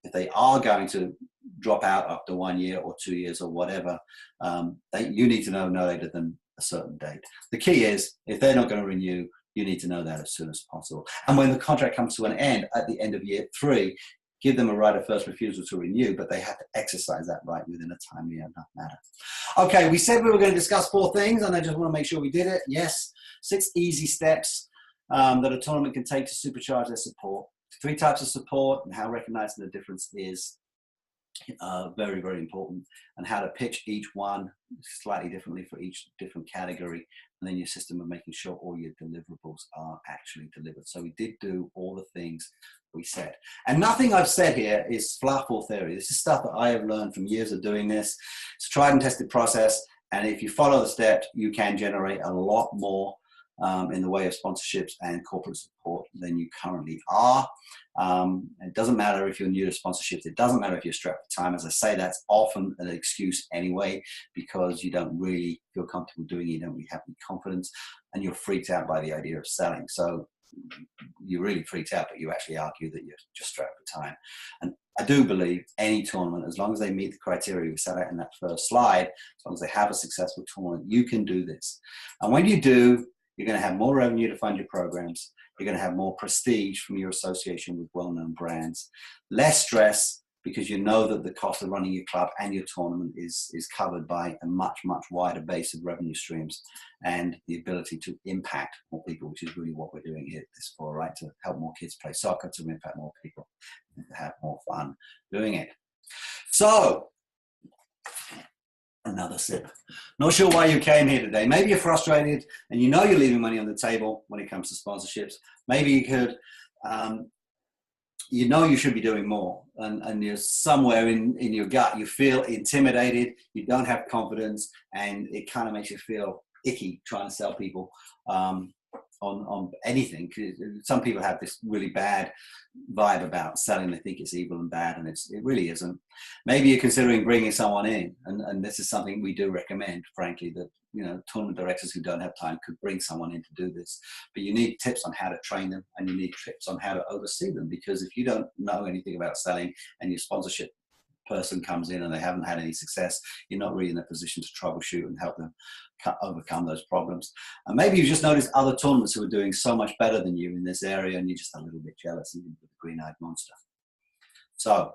if they are going to drop out after 1 year or 2 years or whatever, you need to know no later than a certain date. The key is, if they're not going to renew, you need to know that as soon as possible. And when the contract comes to an end at the end of year 3, give them a right of first refusal to renew, but they have to exercise that right within a timely enough manner. Okay, we said we were going to discuss 4 things, and I just want to make sure we did it. Yes, 6 easy steps that a tournament can take to supercharge their support. 3 types of support, and how recognizing the difference is very, very important, and how to pitch each one slightly differently for each different category, and then your system of making sure all your deliverables are actually delivered. So we did do all the things we said. And nothing I've said here is fluff or theory. This is stuff that I have learned from years of doing this. It's a tried and tested process, and if you follow the steps, you can generate a lot more in the way of sponsorships and corporate support than you currently are. It doesn't matter if you're new to sponsorships. It doesn't matter if you're strapped for time. As I say, that's often an excuse anyway, because you don't really feel comfortable doing it. You don't really have any confidence, and you're freaked out by the idea of selling. So you're really freaked out, but you actually argue that you're just strapped for time. And I do believe any tournament, as long as they meet the criteria we set out in that first slide, as long as they have a successful tournament, you can do this. And when you do, you're going to have more revenue to fund your programs. You're going to have more prestige from your association with well-known brands, less stress, because you know that the cost of running your club and your tournament is covered by a much, much wider base of revenue streams and the ability to impact more people, which is really what we're doing here this for, right? To help more kids play soccer, to impact more people, and to have more fun doing it. So, another sip. Not sure why you came here today. Maybe you're frustrated and you know you're leaving money on the table when it comes to sponsorships. Maybe you could, you know you should be doing more, and you're somewhere in your gut, you feel intimidated, you don't have confidence, and it kind of makes you feel icky trying to sell people on anything. Some people have this really bad vibe about selling. They think it's evil and bad, and it really isn't. Maybe you're considering bringing someone in, and this is something we do recommend, frankly, that tournament directors who don't have time could bring someone in to do this. But you need tips on how to train them, and you need tips on how to oversee them, because if you don't know anything about selling and your sponsorship person comes in and they haven't had any success, you're not really in a position to troubleshoot and help them overcome those problems. And maybe you just noticed other tournaments who are doing so much better than you in this area, and you're just a little bit jealous of the green-eyed monster. So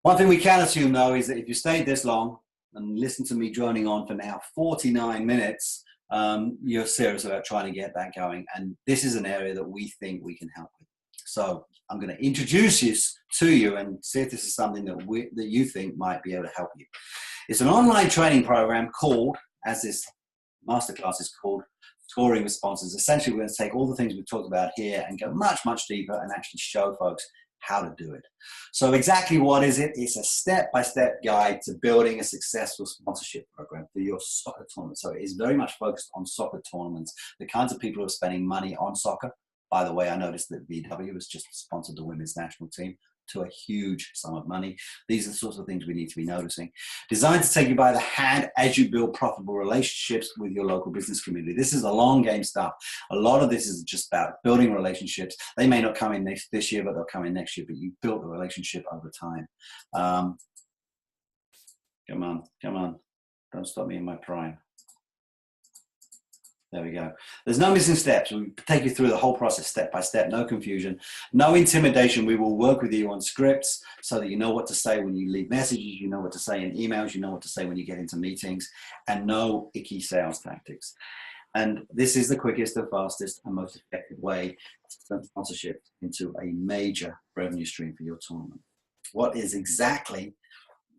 one thing we can assume, though, is that if you stayed this long and listen to me droning on for now 49 minutes, you're serious about trying to get that going. And this is an area that we think we can help with. So I'm going to introduce this to you and see if this is something that you think might be able to help you. It's an online training program called, as this masterclass is called, Scoring with Sponsors. Essentially, we're going to take all the things we've talked about here and go much, much deeper and actually show folks how to do it. So exactly what is it? It's a step-by-step guide to building a successful sponsorship program for your soccer tournament. So it is very much focused on soccer tournaments, the kinds of people who are spending money on soccer. By the way, I noticed that VW has just sponsored the women's national team to a huge sum of money. These are the sorts of things we need to be noticing. Designed to take you by the hand as you build profitable relationships with your local business community. This is the long game stuff. A lot of this is just about building relationships. They may not come in this year, but they'll come in next year, but you build the relationship over time. Come on. Don't stop me in my prime. There we go. There's no missing steps. We take you through the whole process step by step, no confusion, no intimidation. We will work with you on scripts so that you know what to say when you leave messages, you know what to say in emails, you know what to say when you get into meetings, and no icky sales tactics. And this is the quickest and fastest and most effective way to turn sponsorship into a major revenue stream for your tournament. What is exactly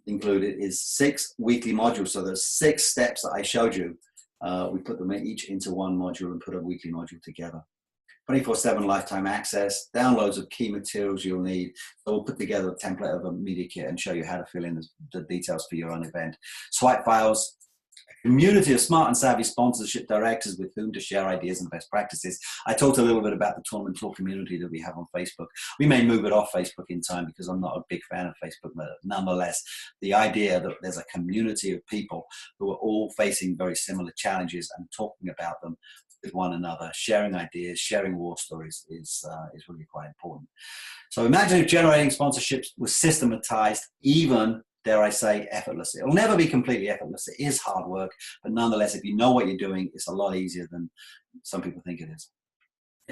included is 6 weekly modules. So there's 6 steps that I showed you. We put them each into one module and put a weekly module together. 24/7 lifetime access, downloads of key materials you'll need. So we'll put together a template of a media kit and show you how to fill in the details for your own event. Swipe files, a community of smart and savvy sponsorship directors with whom to share ideas and best practices. I talked a little bit about the Tournament Talk community that we have on Facebook. We may move it off Facebook in time because I'm not a big fan of Facebook, but nonetheless, the idea that there's a community of people who are all facing very similar challenges and talking about them with one another, sharing ideas, sharing war stories is really quite important. So imagine if generating sponsorships was systematized, even, dare I say, effortless. It'll never be completely effortless. It is hard work, but nonetheless, if you know what you're doing, it's a lot easier than some people think it is.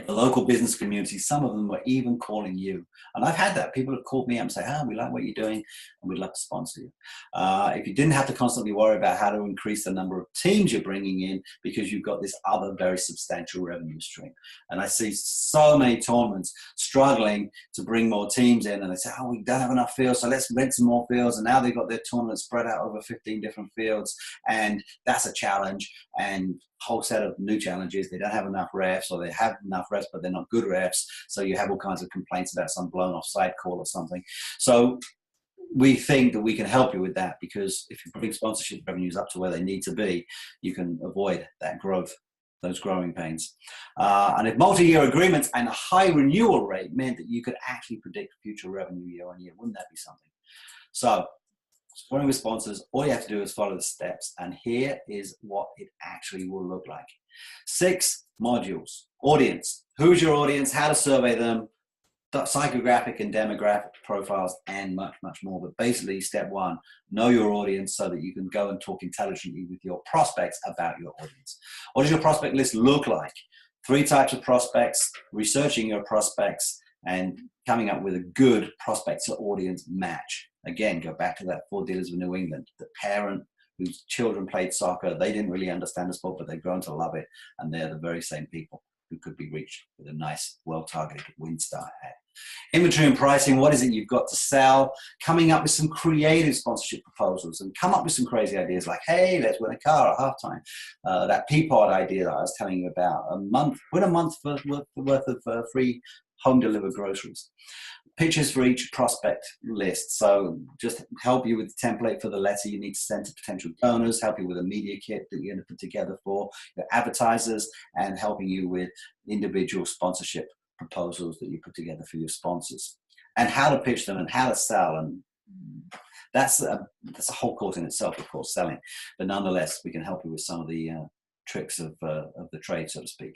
The local business community, some of them were even calling you. And I've had that. People have called me up and say, we like what you're doing and we'd love to sponsor you. If you didn't have to constantly worry about how to increase the number of teams you're bringing in because you've got this other very substantial revenue stream. And I see so many tournaments struggling to bring more teams in, and they say, we don't have enough fields, so let's rent some more fields. And now they've got their tournament spread out over 15 different fields, and that's a challenge. And whole set of new challenges. They don't have enough refs, or they have enough refs, but they're not good refs. So you have all kinds of complaints about some blown off side call or something. So we think that we can help you with that, because if you bring sponsorship revenues up to where they need to be, you can avoid that growth, those growing pains. And if multi-year agreements and a high renewal rate meant that you could actually predict future revenue year on year, wouldn't that be something? So scoring with sponsors, all you have to do is follow the steps, and here is what it actually will look like. 6 modules. Audience. Who's your audience? How to survey them, psychographic and demographic profiles, and much, much more. But basically, step 1, know your audience so that you can go and talk intelligently with your prospects about your audience. What does your prospect list look like? 3 types of prospects, researching your prospects, and coming up with a good prospect to audience match. Again, go back to that 4 Dealers of New England. The parent whose children played soccer, they didn't really understand the sport, but they've grown to love it. And they're the very same people who could be reached with a nice, well-targeted WinStar ad. Inventory and pricing, what is it you've got to sell? Coming up with some creative sponsorship proposals and come up with some crazy ideas like, hey, let's win a car at halftime. That Peapod idea that I was telling you about, win a month worth of free home delivered groceries. Pictures for each prospect list. So just help you with the template for the letter you need to send to potential donors, help you with a media kit that you're going to put together for your advertisers, and helping you with individual sponsorship proposals that you put together for your sponsors, and how to pitch them and how to sell. And that's a whole course in itself, of course, selling. But nonetheless, we can help you with some of the tricks of the trade, so to speak.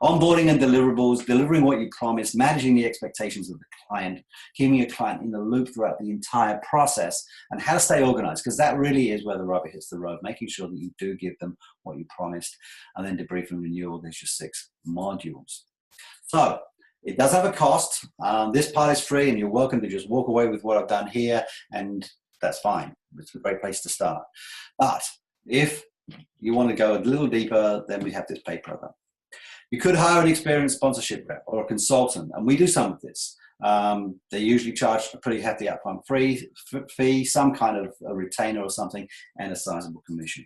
Onboarding and deliverables, delivering what you promised, managing the expectations of the client, keeping your client in the loop throughout the entire process, and how to stay organized, because that really is where the rubber hits the road, making sure that you do give them what you promised, and then debrief and renewal. There's your 6 modules. So it does have a cost. This part is free, and you're welcome to just walk away with what I've done here, and that's fine. It's a great place to start. But if you want to go a little deeper, then we have this paid program. You could hire an experienced sponsorship rep or a consultant, and we do some of this. They usually charge a pretty hefty upfront fee, some kind of a retainer or something, and a sizable commission.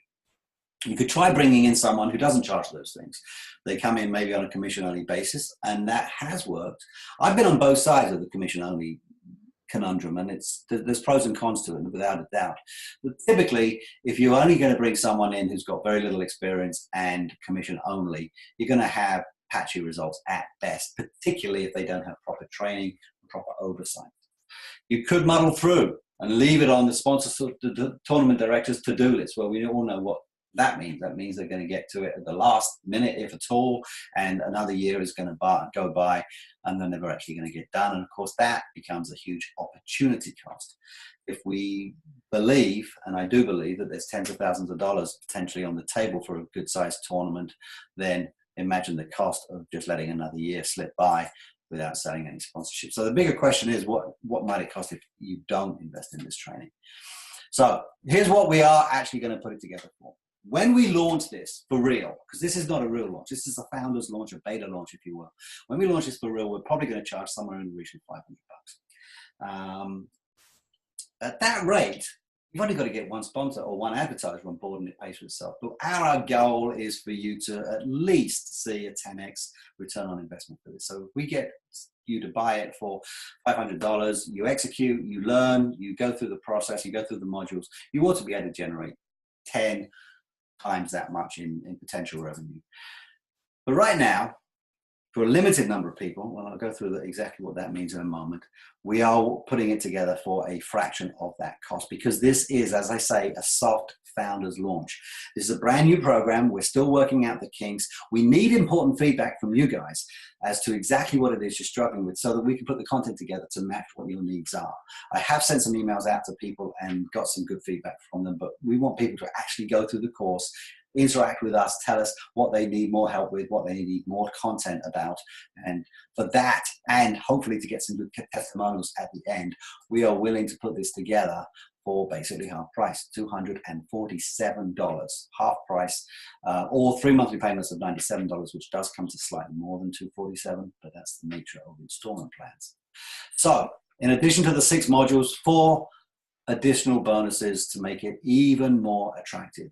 You could try bringing in someone who doesn't charge those things. They come in maybe on a commission-only basis, and that has worked. I've been on both sides of the commission-only conundrum, and there's pros and cons to it, without a doubt. But typically, if you're only going to bring someone in who's got very little experience and commission only, you're going to have patchy results at best, particularly if they don't have proper training and proper oversight. You could muddle through and leave it on the sponsor, the tournament director's to-do list, where we all know what that means. That means they're going to get to it at the last minute, if at all, and another year is going to go by, and they're never actually going to get done. And of course, that becomes a huge opportunity cost. If we believe, and I do believe, that there's tens of thousands of dollars potentially on the table for a good-sized tournament, then imagine the cost of just letting another year slip by without selling any sponsorship. So the bigger question is, what might it cost if you don't invest in this training? So here's what we are actually going to put it together for. When we launch this for real, because this is not a real launch, this is a founder's launch, a beta launch, if you will. When we launch this for real, we're probably going to charge somewhere in the region of $500. At that rate, you've only got to get one sponsor or one advertiser on board, and it pays for itself. But our goal is for you to at least see a 10x return on investment for this. So if we get you to buy it for $500, you execute, you learn, you go through the process, you go through the modules, you ought to be able to generate 10 times that much in potential revenue. But right now, for a limited number of people, and I'll go through exactly what that means in a moment, we are putting it together for a fraction of that cost, because this is, as I say, a soft founders launch. This is a brand new program. We're still working out the kinks. We need important feedback from you guys as to exactly what it is you're struggling with, so that we can put the content together to match what your needs are. I have sent some emails out to people and got some good feedback from them, but we want people to actually go through the course, interact with us, tell us what they need more help with, what they need more content about. And for that, and hopefully to get some good testimonials at the end, we are willing to put this together for basically half price, $247, half price, or 3 monthly payments of $97, which does come to slightly more than $247, but that's the nature of installment plans. So in addition to the 6 modules, 4 additional bonuses to make it even more attractive.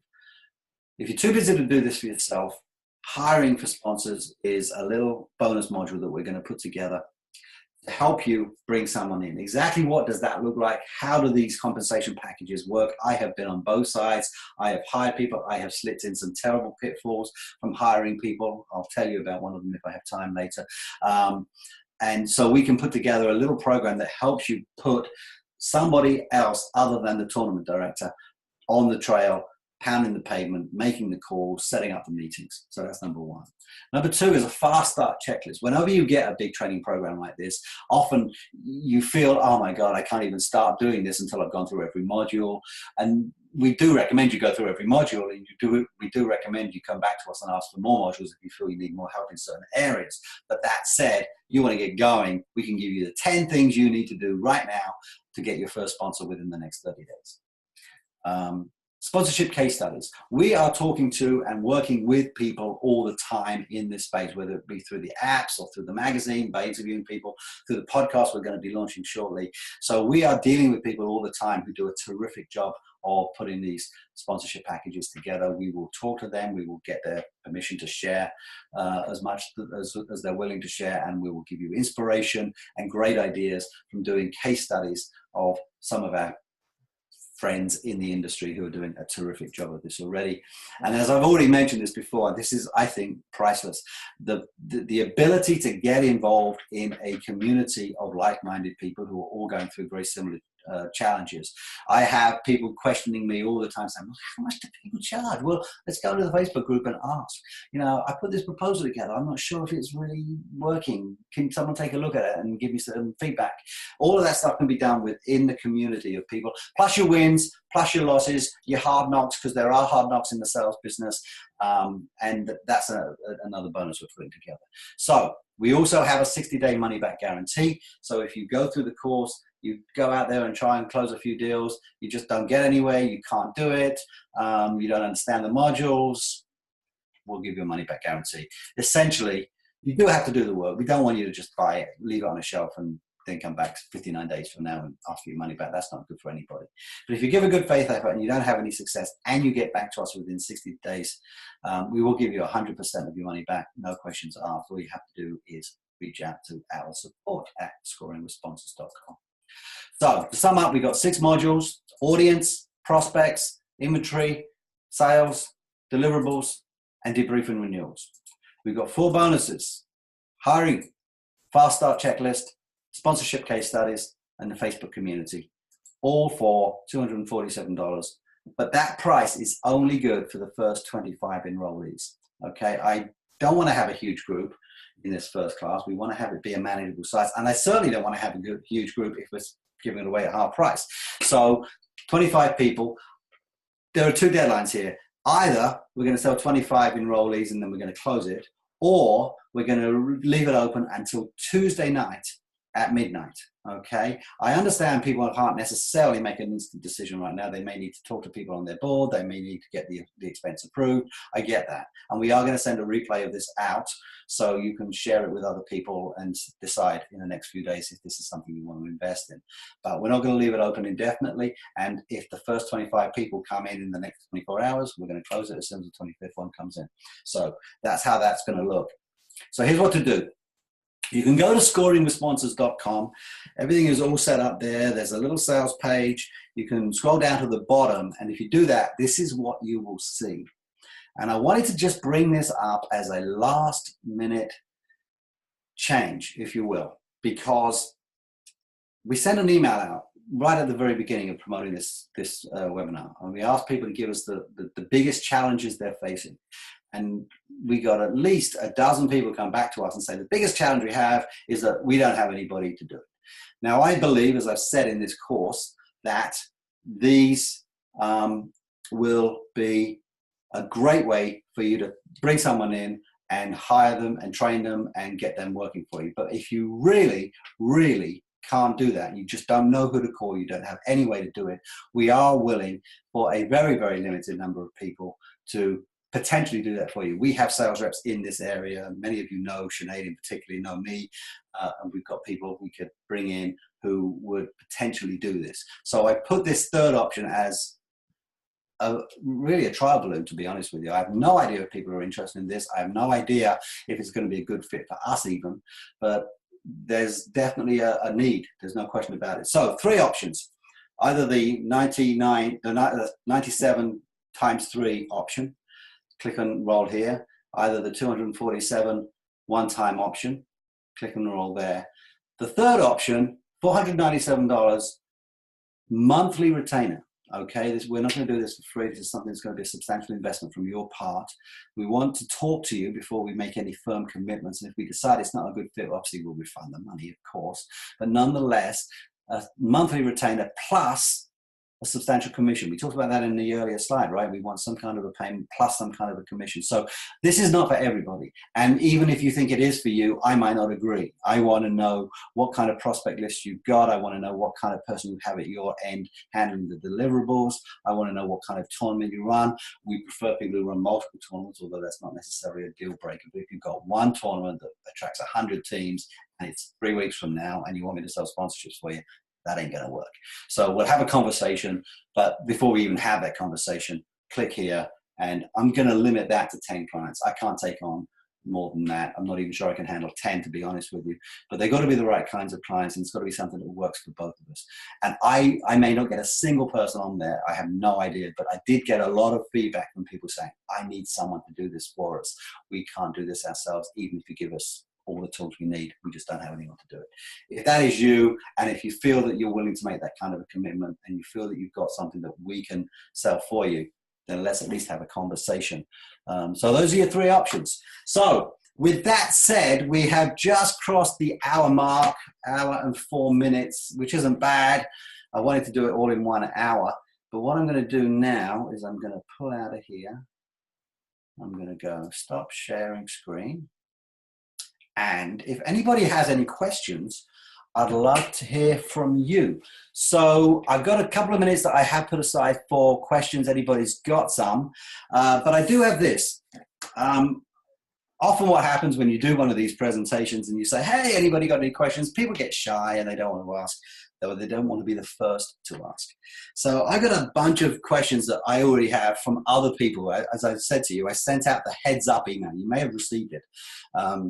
If you're too busy to do this for yourself, hiring for sponsors is a little bonus module that we're going to put together to help you bring someone in. Exactly what does that look like? How do these compensation packages work? I have been on both sides. I have hired people. I have slipped in some terrible pitfalls from hiring people. I'll tell you about one of them if I have time later. And so we can put together a little program that helps you put somebody else other than the tournament director on the trail, pounding the pavement, making the calls, setting up the meetings. So that's number 1. Number 2 is a fast start checklist. Whenever you get a big training program like this, often you feel, oh my God, I can't even start doing this until I've gone through every module. And we do recommend you go through every module, and we do recommend you come back to us and ask for more modules if you feel you need more help in certain areas. But that said, you want to get going, we can give you the 10 things you need to do right now to get your first sponsor within the next 30 days. Sponsorship case studies. We are talking to and working with people all the time in this space, whether it be through the apps or through the magazine, by interviewing people, through the podcast we're going to be launching shortly. So we are dealing with people all the time who do a terrific job of putting these sponsorship packages together. We will talk to them. We will get their permission to share as much as they're willing to share, and we will give you inspiration and great ideas from doing case studies of some of our friends in the industry who are doing a terrific job of this already. And as I've already mentioned this before, this is, I think, priceless. The ability to get involved in a community of like-minded people who are all going through very similar challenges. I have people questioning me all the time saying, well, how much do people charge? Well, let's go to the Facebook group and ask. You know, I put this proposal together. I'm not sure if it's really working. Can someone take a look at it and give me some feedback? All of that stuff can be done within the community of people, plus your wins, plus your losses, your hard knocks, because there are hard knocks in the sales business. And that's another bonus we're putting together. So we also have a 60-day money-back guarantee. So if you go through the course, you go out there and try and close a few deals, you just don't get anywhere, you can't do it, you don't understand the modules, we'll give you a money-back guarantee. Essentially, you do have to do the work. We don't want you to just buy it, leave it on a shelf, and then come back 59 days from now and ask for your money back. That's not good for anybody. But if you give a good faith effort and you don't have any success and you get back to us within 60 days, we will give you 100% of your money back, no questions asked. All you have to do is reach out to our support at scoringwithsponsors.com. So to sum up, we've got 6 modules: audience, prospects, inventory, sales, deliverables, and debrief and renewals. We've got 4 bonuses: hiring, fast start checklist, sponsorship case studies, and the Facebook community, all for $247. But that price is only good for the first 25 enrollees. Okay, I don't want to have a huge group in this first class. We want to have it be a manageable size, and I certainly don't want to have a huge group if we're giving it away at half price. So 25 people. There are 2 deadlines here. Either we're going to sell 25 enrollees and then we're going to close it, or we're going to leave it open until Tuesday night at midnight. Okay, I understand people can't necessarily make an instant decision right now. They may need to talk to people on their board. They may need to get the expense approved. I get that. And we are going to send a replay of this out so you can share it with other people and decide in the next few days if this is something you want to invest in. But we're not going to leave it open indefinitely. And if the first 25 people come in the next 24 hours, we're going to close it as soon as the 25th one comes in. So that's how that's going to look. So here's what to do. You can go to scoringwithsponsors.com. Everything is all set up there. There's a little sales page. You can scroll down to the bottom, and if you do that, this is what you will see. And I wanted to just bring this up as a last minute change, if you will, because we sent an email out right at the very beginning of promoting this webinar, and we asked people to give us the biggest challenges they're facing. And we got at least a dozen people come back to us and say, the biggest challenge we have is that we don't have anybody to do it. Now, I believe, as I've said in this course, that these will be a great way for you to bring someone in and hire them and train them and get them working for you. But if you really, really can't do that, you just don't know who to call, you don't have any way to do it, we are willing for a very, very limited number of people to potentially do that for you. We have sales reps in this area. Many of you know, Sinead in particular, know me, and we've got people we could bring in who would potentially do this. So I put this third option as really a trial balloon, to be honest with you. I have no idea if people are interested in this. I have no idea if it's going to be a good fit for us even, but there's definitely a need. There's no question about it. So 3 options: either the 97 times 3 option, click and enroll here, either the 247 one-time option, click and enroll there. The third option, $497 monthly retainer. Okay, we're not going to do this for free. This is something that's going to be a substantial investment from your part. We want to talk to you before we make any firm commitments. And if we decide it's not a good fit, obviously we'll refund the money, of course. But nonetheless, a monthly retainer plus a substantial commission. We talked about that in the earlier slide, right? We want some kind of a payment plus some kind of a commission. So this is not for everybody. And even if you think it is for you, I might not agree. I want to know what kind of prospect list you've got. I want to know what kind of person you have at your end handling the deliverables. I want to know what kind of tournament you run. We prefer people who run multiple tournaments, although that's not necessarily a deal breaker. But if you've got one tournament that attracts 100 teams and it's 3 weeks from now and you want me to sell sponsorships for you, that ain't going to work. So we'll have a conversation, but before we even have that conversation, click here, and I'm going to limit that to 10 clients. I can't take on more than that. I'm not even sure I can handle 10, to be honest with you, but they've got to be the right kinds of clients, and it's got to be something that works for both of us. And I may not get a single person on there. I have no idea, but I did get a lot of feedback from people saying, I need someone to do this for us. We can't do this ourselves, even if you give us all the tools we need. We just don't have anyone to do it. If that is you, and if you feel that you're willing to make that kind of a commitment, and you feel that you've got something that we can sell for you, then let's at least have a conversation. So those are your 3 options. So with that said, we have just crossed the hour mark, hour and 4 minutes, which isn't bad. I wanted to do it all in 1 hour, but what I'm going to do now is I'm going to pull out of here. I'm going to go stop sharing screen. And if anybody has any questions, I'd love to hear from you. So I've got a couple of minutes that I have put aside for questions. Anybody's got some, but I do have this. Often what happens when you do one of these presentations and you say, hey, anybody got any questions? People get shy and they don't want to ask. They don't want to be the first to ask. So I got a bunch of questions that I already have from other people. As I said to you, I sent out the heads up email. You may have received it,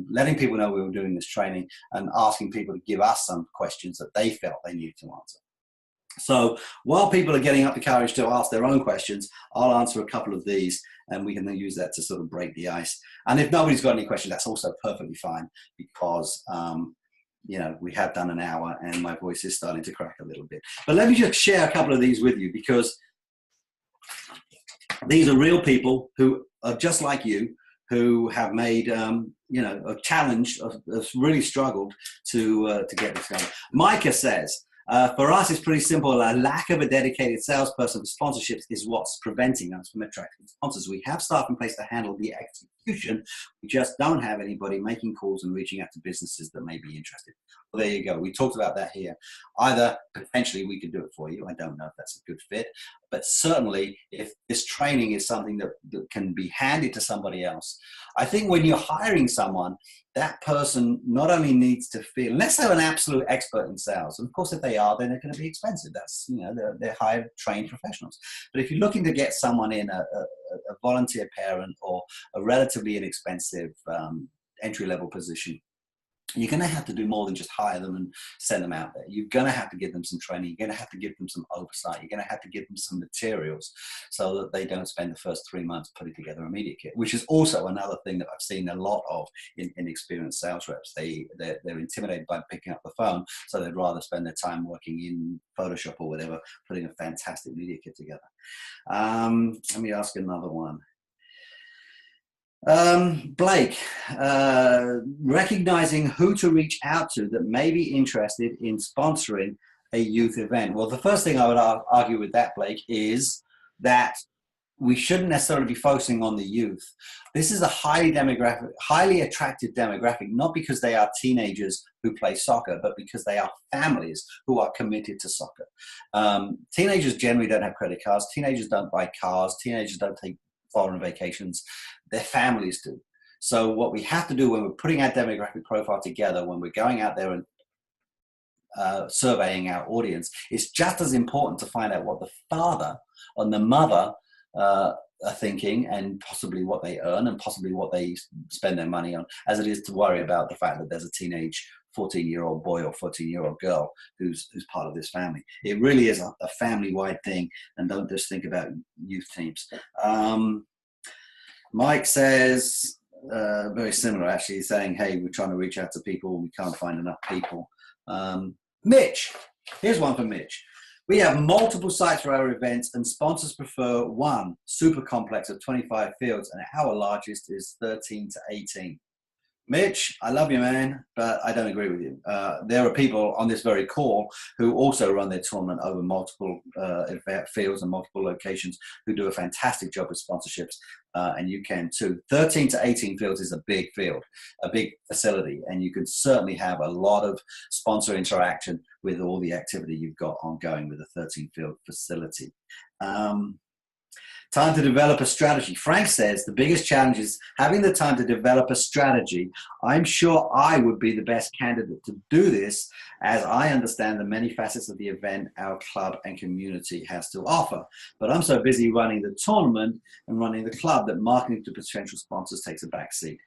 letting people know we were doing this training and asking people to give us some questions that they felt they needed to answer. So while people are getting up the courage to ask their own questions, I'll answer a couple of these, and we can then use that to sort of break the ice. And if nobody's got any questions, that's also perfectly fine, because you know, we have done an hour and my voice is starting to crack a little bit. But let me just share a couple of these with you, because these are real people who are just like you, who have made, you know, a challenge, have really struggled to get this done. Micah says, for us, it's pretty simple. A lack of a dedicated salesperson for sponsorships is what's preventing us from attracting sponsors. We have staff in place to handle the execution. We just don't have anybody making calls and reaching out to businesses that may be interested. Well, there you go. We talked about that here. Either potentially we could do it for you. I don't know if that's a good fit, but certainly if this training is something that can be handed to somebody else, I think when you're hiring someone, that person not only needs to feel, unless they're an absolute expert in sales, and of course if they are, then they're going to be expensive. That's, you know, they're high trained professionals. But if you're looking to get someone in, a volunteer parent or a relatively inexpensive entry-level position, you're going to have to do more than just hire them and send them out there. You're going to have to give them some training. You're going to have to give them some oversight. You're going to have to give them some materials so that they don't spend the first 3 months putting together a media kit, which is also another thing that I've seen a lot of in experienced sales reps. They're intimidated by picking up the phone, so they'd rather spend their time working in Photoshop or whatever, putting a fantastic media kit together. Let me ask another one. Blake, recognizing who to reach out to that may be interested in sponsoring a youth event. Well, the first thing I would argue with that, Blake, is that we shouldn't necessarily be focusing on the youth. This is a highly attractive demographic, not because they are teenagers who play soccer, but because they are families who are committed to soccer. Teenagers generally don't have credit cards. Teenagers don't buy cars. Teenagers don't take foreign vacations. Their families do. So what we have to do when we're putting our demographic profile together, when we're going out there and surveying our audience, it's just as important to find out what the father and the mother are thinking, and possibly what they earn and possibly what they spend their money on, as it is to worry about the fact that there's a teenage 14-year-old boy or 14-year-old girl who's part of this family. It really is a family-wide thing, and don't just think about youth teams. Mike says, very similar actually, saying, hey, we're trying to reach out to people, we can't find enough people. Mitch, here's one for Mitch. We have multiple sites for our events, and sponsors prefer one super complex of 25 fields, and our largest is 13 to 18. Mitch, I love you, man, but I don't agree with you. There are people on this very call who also run their tournament over multiple fields and multiple locations who do a fantastic job with sponsorships, and you can too. 13 to 18 fields is a big field, a big facility, and you can certainly have a lot of sponsor interaction with all the activity you've got ongoing with a 13-field facility. Time to develop a strategy. Frank says the biggest challenge is having the time to develop a strategy. I'm sure I would be the best candidate to do this, as I understand the many facets of the event our club and community has to offer. But I'm so busy running the tournament and running the club that marketing to potential sponsors takes a back seat.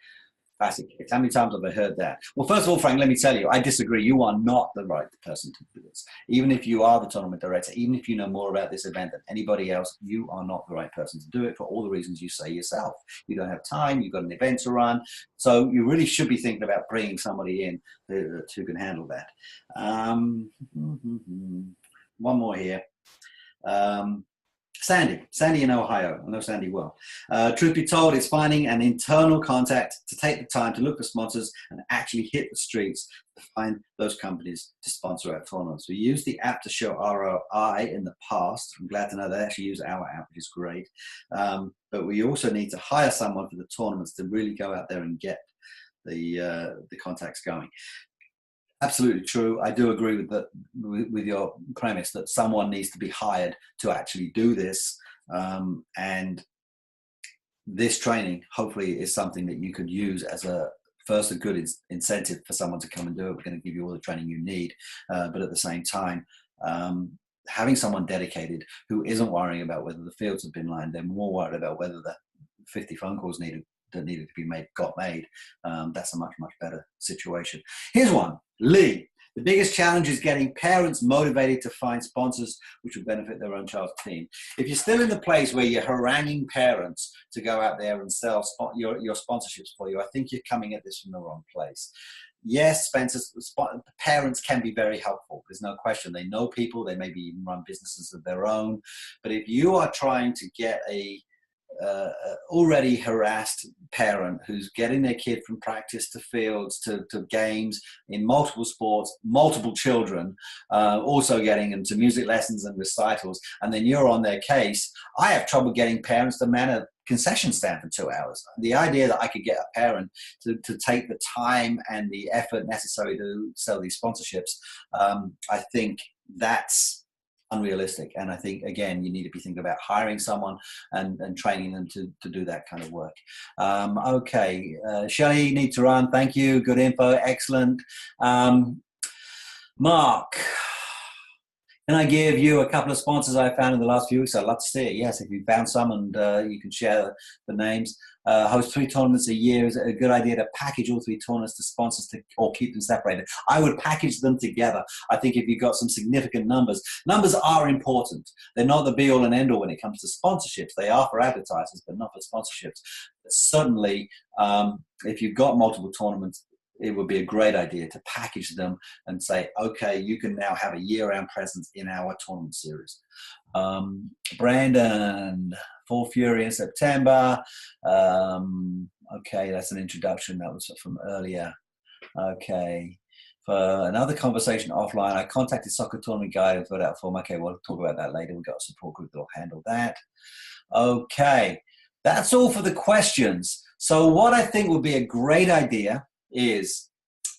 Classic. How many times have I heard that? Well, first of all, Frank, let me tell you, I disagree. You are not the right person to do this. Even if you are the tournament director, even if you know more about this event than anybody else, you are not the right person to do it for all the reasons you say yourself. You don't have time, you've got an event to run, so you really should be thinking about bringing somebody in who can handle that. One more here. Sandy in Ohio. I know Sandy well. Truth be told, it's finding an internal contact to take the time to look for sponsors and actually hit the streets to find those companies to sponsor our tournaments. We used the app to show ROI in the past. I'm glad to know they actually use our app, which is great. But we also need to hire someone for the tournaments to really go out there and get the contacts going. Absolutely true. I do agree with your premise that someone needs to be hired to actually do this. And this training, hopefully, is something that you could use as a good incentive for someone to come and do it. We're going to give you all the training you need. But at the same time, having someone dedicated who isn't worrying about whether the fields have been lined, they're more worried about whether the 50 phone calls that needed to be got made. That's a much, much better situation. Here's one. Lee, the biggest challenge is getting parents motivated to find sponsors which will benefit their own child's team. If you're still in the place where you're haranguing parents to go out there and sell your sponsorships for you, I think you're coming at this from the wrong place. Yes, parents can be very helpful. There's no question. They know people. They maybe even run businesses of their own. But if you are trying to get a already harassed parent who's getting their kid from practice to fields to games in multiple sports, multiple children, also getting them to music lessons and recitals, and then you're on their case, I have trouble getting parents to man a concession stand for 2 hours. The idea that I could get a parent to take the time and the effort necessary to sell these sponsorships, I think that's unrealistic. And I think, again, you need to be thinking about hiring someone and training them to do that kind of work. Okay, Shelley, need to run. Thank you. Good info. Excellent. Mark, can I give you a couple of sponsors I found in the last few weeks? I'd love to see it. Yes, if you found some and you can share the names. Host 3 tournaments a year. Is it a good idea to package all 3 tournaments to sponsors or keep them separated? I would package them together. I think if you've got some significant numbers are important. They're not the be-all and end-all when it comes to sponsorships. They are for advertisers, but not for sponsorships. But certainly, if you've got multiple tournaments, it would be a great idea to package them and say, okay, you can now have a year-round presence in our tournament series. Brandon, Full Fury in September. Okay, that's an introduction. That was from earlier. Okay. For another conversation offline, I contacted Soccer Tournament Guide and filled out a form. Okay, we'll talk about that later. We've got a support group that will handle that. Okay, that's all for the questions. So what I think would be a great idea is,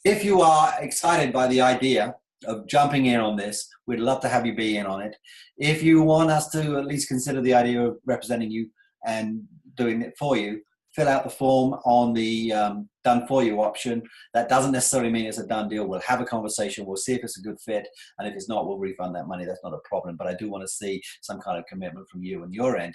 if you are excited by the idea of jumping in on this, we'd love to have you be in on it. If you want us to at least consider the idea of representing you and doing it for you, fill out the form on the done for you option. That doesn't necessarily mean it's a done deal. We'll have a conversation. We'll see if it's a good fit. And if it's not, we'll refund that money. That's not a problem. But I do want to see some kind of commitment from you and your end.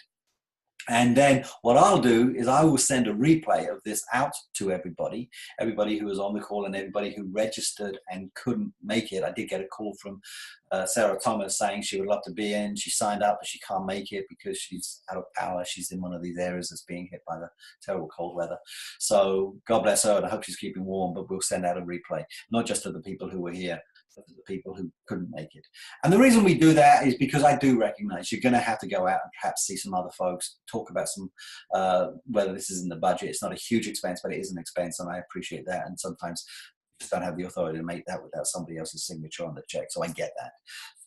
And then what I'll do is I will send a replay of this out to everybody who was on the call and everybody who registered and couldn't make it. I did get a call from Sarah Thomas saying she would love to be in. She signed up, but she can't make it because she's out of power. She's in one of these areas that's being hit by the terrible cold weather. So God bless her, and I hope she's keeping warm, but we'll send out a replay, not just to the people who were here, for the people who couldn't make it. And the reason we do that is because I do recognize you're going to have to go out and perhaps see some other folks, talk about some, whether this is in the budget. It's not a huge expense, but it is an expense, and I appreciate that. And sometimes you just don't have the authority to make that without somebody else's signature on the check. So I get that.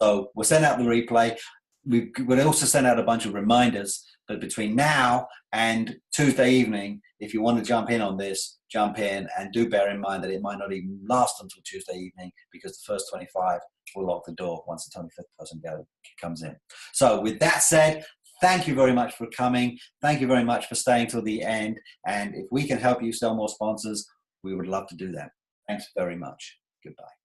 So we'll send out the replay. We would also send out a bunch of reminders, but between now and Tuesday evening, if you want to jump in on this, jump in, and do bear in mind that it might not even last until Tuesday evening, because the first 25 will lock the door once the 25th person comes in. So with that said, thank you very much for coming. Thank you very much for staying till the end. And if we can help you sell more sponsors, we would love to do that. Thanks very much. Goodbye.